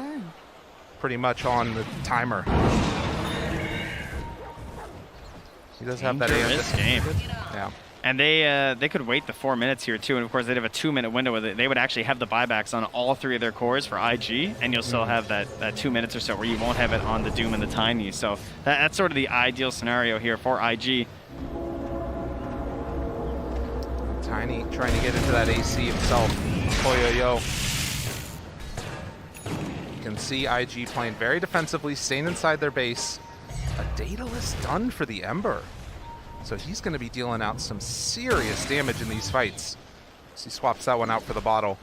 J: pretty much on the timer. He does have that
I: Dangerous game.
J: Yeah.
I: And they could wait the 4 minutes here too, and of course they'd have a 2-minute window with it. They would actually have the buybacks on all 3 of their cores for IG, and you'll still have that 2 minutes or so where you won't have it on the Doom and the Tiny. So that's sort of the ideal scenario here for IG.
J: Tiny trying to get into that AC himself. Poyoyo. You can see IG playing very defensively, staying inside their base. A Daedalus done for the Ember. So he's going to be dealing out some serious damage in these fights. So he swaps that one out for the bottle.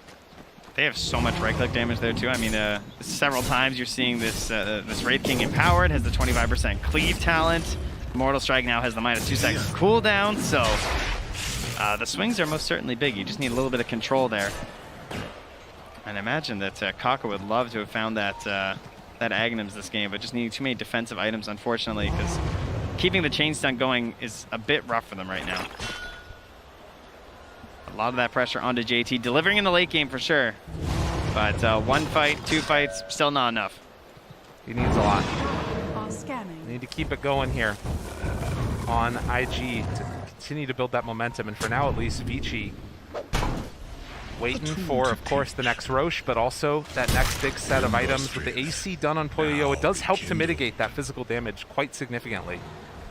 I: They have so much right-click damage there too. I mean, several times you're seeing this this Wraith King empowered, has the 25% cleave talent. Mortal Strike now has the -2 second cooldown, so the swings are most certainly big. You just need a little bit of control there. And I imagine that Kaka would love to have found that Aghanims this game, but just needing too many defensive items, unfortunately, because keeping the chain stun going is a bit rough for them right now. A lot of that pressure onto JT, delivering in the late game for sure. But 1 fight, 2 fights, still not enough.
J: He needs a lot. They need to keep it going here on IG to continue to build that momentum. And for now, at least, Vici waiting for, of course, the next Roche, but also that next big set of items. With the AC done on Poyoyo, it does help to mitigate that physical damage quite significantly.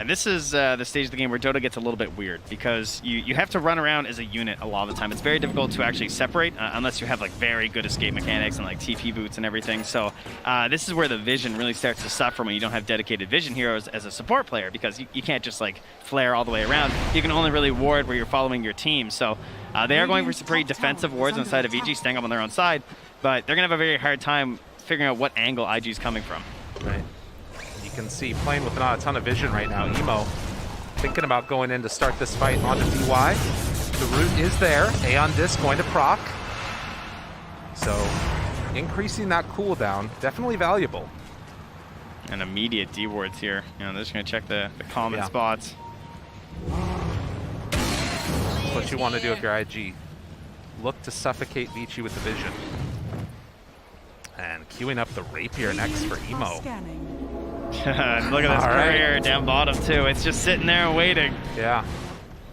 I: And this is the stage of the game where Dota gets a little bit weird, because you have to run around as a unit a lot of the time. It's very difficult to actually separate unless you have like very good escape mechanics and like TP boots and everything. So this is where the vision really starts to suffer when you don't have dedicated vision heroes as a support player, because you can't just like flare all the way around. You can only really ward where you're following your team. So they are going for some pretty defensive wards on the side of VG, staying up on their own side, but they're going to have a very hard time figuring out what angle IG is coming from.
J: Right. You can see playing with not a ton of vision right now. Emo thinking about going in to start this fight onto DY. The root is there. Aeon Disc going to proc. So increasing that cooldown, definitely valuable.
I: And immediate D wards here. You know, they're just going to check the common spots.
J: That's what you want to do if you're IG. Look to suffocate Vici with the vision. And queuing up the Rapier next for Emo.
I: Look at this career down bottom too. It's just sitting there and waiting.
J: Yeah.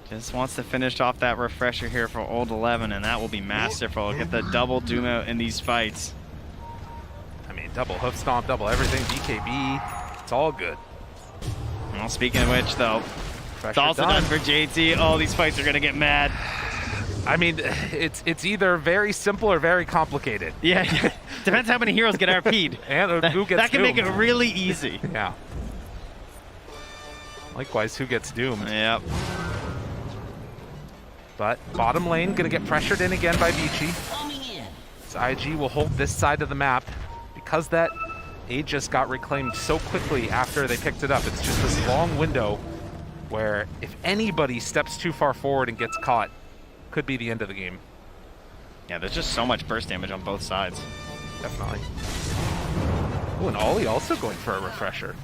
I: Just wants to finish off that refresher here for Old 11, and that will be masterful. Get the double doom out in these fights.
J: I mean, double hoof stomp, double everything, BKB. It's all good.
I: Well, speaking of which, though,
J: Pressure
I: it's also done for JT. Oh, these fights are going to get mad.
J: I mean, it's either very simple or very complicated.
I: Yeah, depends how many heroes get RP'd.
J: And who gets
I: that can
J: doomed.
I: make it really easy.
J: Yeah. Likewise, who gets doomed.
I: Yep.
J: But bottom lane going to get pressured in again by Vici. So IG will hold this side of the map because that Aegis got reclaimed so quickly after they picked it up. It's just this long window where if anybody steps too far forward and gets caught, could be the end of the game.
I: Yeah, there's just so much burst damage on both sides.
J: Definitely. Oh, and Ollie also going for a refresher.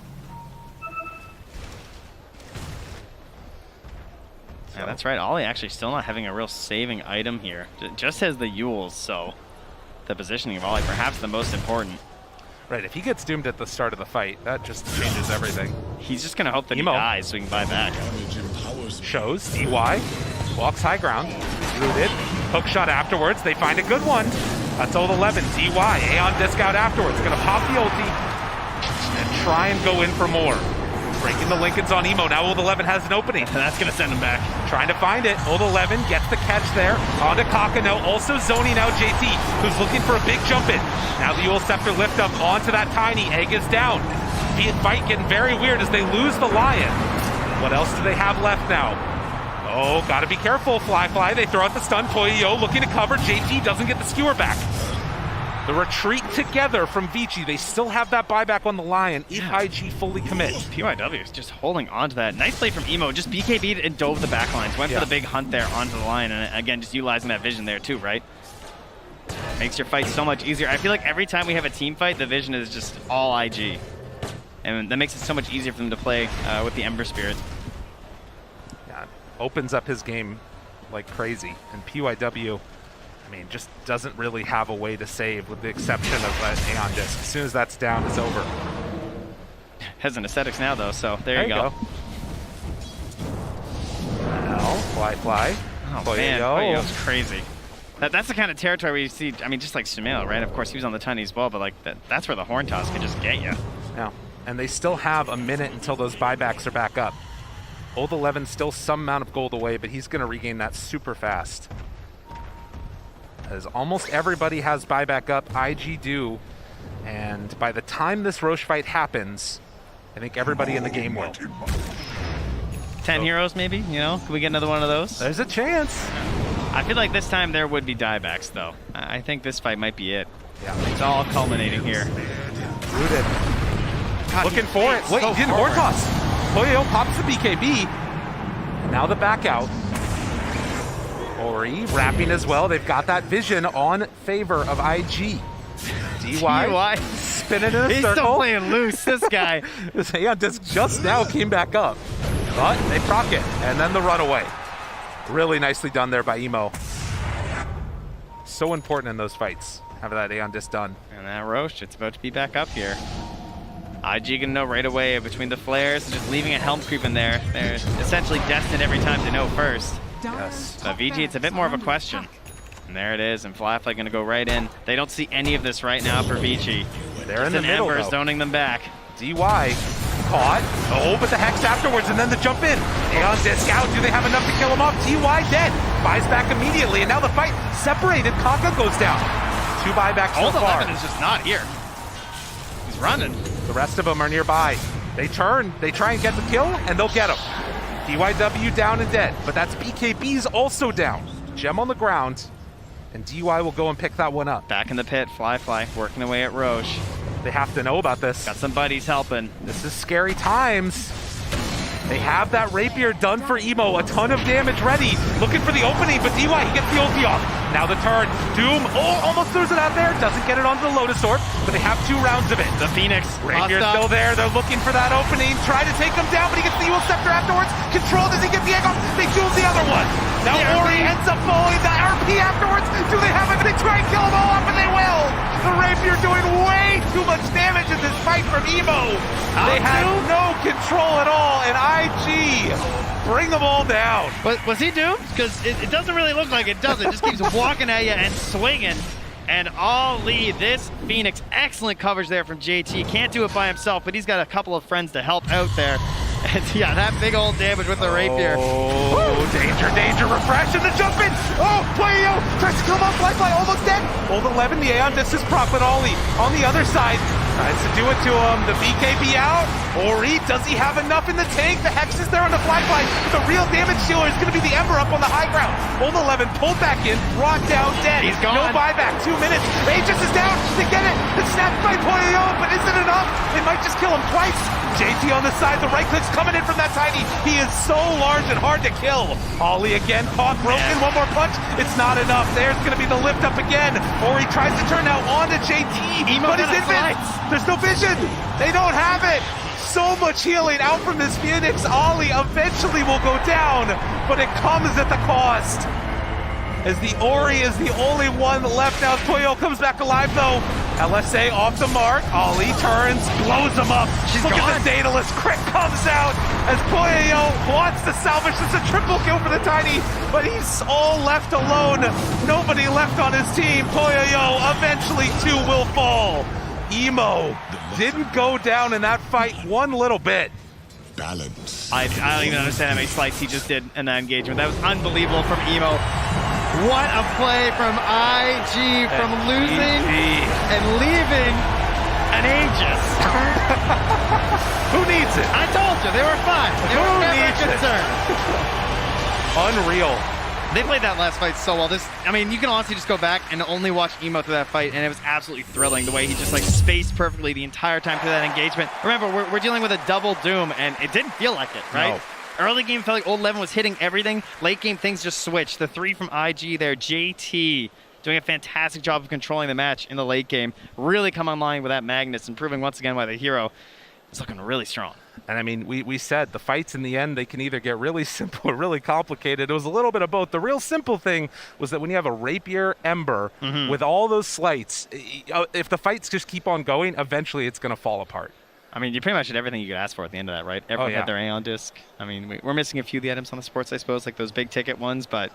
I: Yeah, that's right. Ollie actually still not having a real saving item here. Just has the Yules, so the positioning of Ollie perhaps the most important.
J: Right, if he gets doomed at the start of the fight, that just changes everything.
I: He's just going to hope that
J: Emo
I: he dies so he can buy back.
J: Shows, DY, walks high ground, rooted, hook shot afterwards, they find a good one. That's old 11, DY, Aeon disc out afterwards, gonna pop the ulti and try and go in for more. Breaking the Lincolns on Emo, now old 11 has an opening.
I: And that's gonna send him back.
J: Trying to find it, old 11 gets the catch there, onto Kaka now, also zoning out JT, who's looking for a big jump in. Now the Eul Scepter lift up onto that Tiny, Egg is down. The fight getting very weird as they lose the Lion. What else do they have left now? Oh, gotta be careful, Fly. They throw out the stun. Toyo looking to cover. JT doesn't get the skewer back. The retreat together from Vici. They still have that buyback on the Lion if IG fully commit.
I: PYW is just holding on to that. Nice play from Emo. Just BKB'd and dove the backlines. Went for the big hunt there onto the Lion. And again, just utilizing that vision there too, right? Makes your fight so much easier. I feel like every time we have a team fight, the vision is just all IG. And that makes it so much easier for them to play with the Ember Spirit.
J: Yeah, opens up his game like crazy. And PYW, I mean, just doesn't really have a way to save with the exception of that Aeon disc. As soon as that's down, it's over.
I: Has an aesthetics now though, so there you go.
J: Now, Fly.
I: Oh man, Toyo's crazy. That's the kind of territory where you see, I mean, just like Sumail, right? Of course, he was on the Tiny as well, but like that's where the Horn Toss can just get you.
J: Yeah. And they still have a minute until those buybacks are back up. Old 11 still some amount of gold away, but he's going to regain that super fast. As almost everybody has buyback up, IG do. And by the time this Roche fight happens, I think everybody in the game will.
I: 10 heroes maybe, you know? Can we get another one of those?
J: There's a chance.
I: I feel like this time there would be diebacks though. I think this fight might be it.
J: Yeah.
I: It's all culminating here.
J: Rooted.
I: God,
J: looking for it. Wait, he didn't Horn Toss. Toyo pops the BKB. Now the back out. Ori wrapping as well. They've got that vision on favor of IG. DY spinning in a circle.
I: He's still playing loose, this guy.
J: This Aeon disc just now came back up. But they proc it, and then the runaway. Really nicely done there by Emo. So important in those fights, having that Aeon disc done.
I: And that Roche, it's about to be back up here. IG gonna know right away between the flares, just leaving a helm creep in there. They're essentially destined every time to know first.
J: Yes.
I: But VG, it's a bit more of a question. And there it is, and Fly gonna go right in. They don't see any of this right now for Vici.
J: They're in the middle,
I: Ember zoning them back.
J: DY caught. Oh, but the Hex afterwards, and then the jump in. Aeon disc out. Do they have enough to kill him off? DY dead. Buys back immediately, and now the fight separated. Kaka goes down. 2 buybacks so far.
I: Old 11 is just not here. He's running.
J: The rest of them are nearby. They turn, they try and get the kill, and they'll get him. DYW down and dead, but that's BKB's also down. Gem on the ground, and DY will go and pick that one up.
I: Back in the pit, Fly working away at Roche.
J: They have to know about this.
I: Got some buddies helping.
J: This is scary times. They have that rapier done for Emo, a ton of damage ready. Looking for the opening, but DY, he gets the ulti off. Now the turn, Doom, almost throws it out there. Doesn't get it onto the Lotus Orb, but they have 2 rounds of it.
I: The Phoenix,
J: rapier's still there. They're looking for that opening. Try to take him down, but he gets the Eul Scepter afterwards. Control, does he get the egg off? They duel the other one. Now Ori ends up falling. The RP afterwards. Do they have him? They try and kill him all off, and they will. The rapier doing way too much damage in this fight from Emo. They had no control at all, and IG bring them all down.
I: But was he doomed? Because it doesn't really look like it, does it? Just keeps walking at you and swinging. And Ollie, this Phoenix, excellent coverage there from JT. Can't do it by himself, but he's got a couple of friends to help out there. Yeah, that big old damage with the rapier.
J: Oh, danger, refresh, and the jump in. Oh, Puyo tries to kill him off lifeline, almost dead. Old 11, the Aeon Disc is proc, but Ollie on the other side tries to do it to him. The BKB out. Ori, does he have enough in the tank? The Hex is there on the lifeline. The real damage dealer is going to be the Ember up on the high ground. Old 11 pulled back in, brought down, dead.
I: He's gone.
J: No buyback, 2 minutes. Aegis is down to get it. It's snapped by Puyo, but is it enough? It might just kill him twice. JT on the side, the right click's coming in from that Tiny. He is so large and hard to kill. Ollie again, caught, broken, one more punch. It's not enough. There's going to be the lift up again. Ori tries to turn now onto JT, but his Invictus, there's no vision. They don't have it. So much healing out from this Phoenix. Ollie eventually will go down, but it comes at the cost. As the Ori is the only one left now. Puyo comes back alive though. LSA off the mark. Ollie turns, blows him up. Look at the Daedalus. Crit comes out as Puyo wants to salvage. It's a triple kill for the Tiny, but he's all left alone. Nobody left on his team. Puyo eventually too will fall. Emo didn't go down in that fight one little bit.
K: Balance.
I: I don't even understand how many slices he just did in that engagement. That was unbelievable from Emo. What a play from IG, from losing and leaving an Aegis.
J: Who needs it?
I: I told you, they were fine. They were never concerned.
J: Unreal.
I: They played that last fight so well. I mean, you can honestly just go back and only watch Emo through that fight, and it was absolutely thrilling the way he just like spaced perfectly the entire time through that engagement. Remember, we're dealing with a double Doom, and it didn't feel like it, right?
J: No.
I: Early game felt like Old 11 was hitting everything. Late game, things just switched. The 3 from IG there, JT doing a fantastic job of controlling the match in the late game. Really come online with that Magnus and proving once again why the hero is looking really strong.
J: And I mean, we said the fights in the end, they can either get really simple or really complicated. It was a little bit of both. The real simple thing was that when you have a Rapier Ember with all those slights, if the fights just keep on going, eventually it's going to fall apart.
I: I mean, you pretty much had everything you could ask for at the end of that, right? Everyone had their Aeon Disc. I mean, we're missing a few of the items on the sports, I suppose, like those big ticket ones, but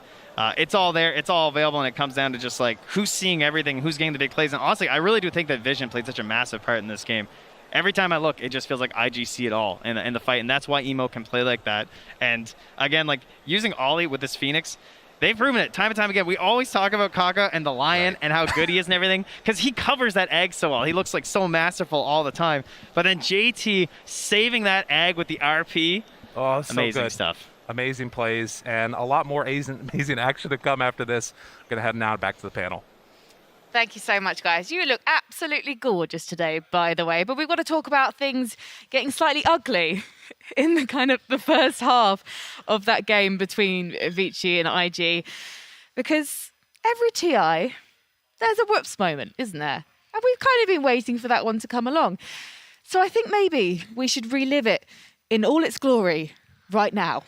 I: it's all there. It's all available, and it comes down to just like who's seeing everything, who's getting the big plays. And honestly, I really do think that Vision played such a massive part in this game. Every time I look, it just feels like IG see it all in the fight, and that's why Emo can play like that. And again, like using Ollie with this Phoenix, they've proven it time and time again. We always talk about Kaka and the Lion and how good he is and everything, because he covers that egg so well. He looks like so masterful all the time. But then JT saving that egg with the RP,
J: so
I: amazing
J: good
I: stuff.
J: Amazing plays, and a lot more amazing action to come after this. Going to head now back to the panel.
L: Thank you so much, guys. You look absolutely gorgeous today, by the way. But we've got to talk about things getting slightly ugly in the kind of the first half of that game between Vici and IG. Because every TI, there's a whoops moment, isn't there? And we've kind of been waiting for that one to come along. So I think maybe we should relive it in all its glory right now.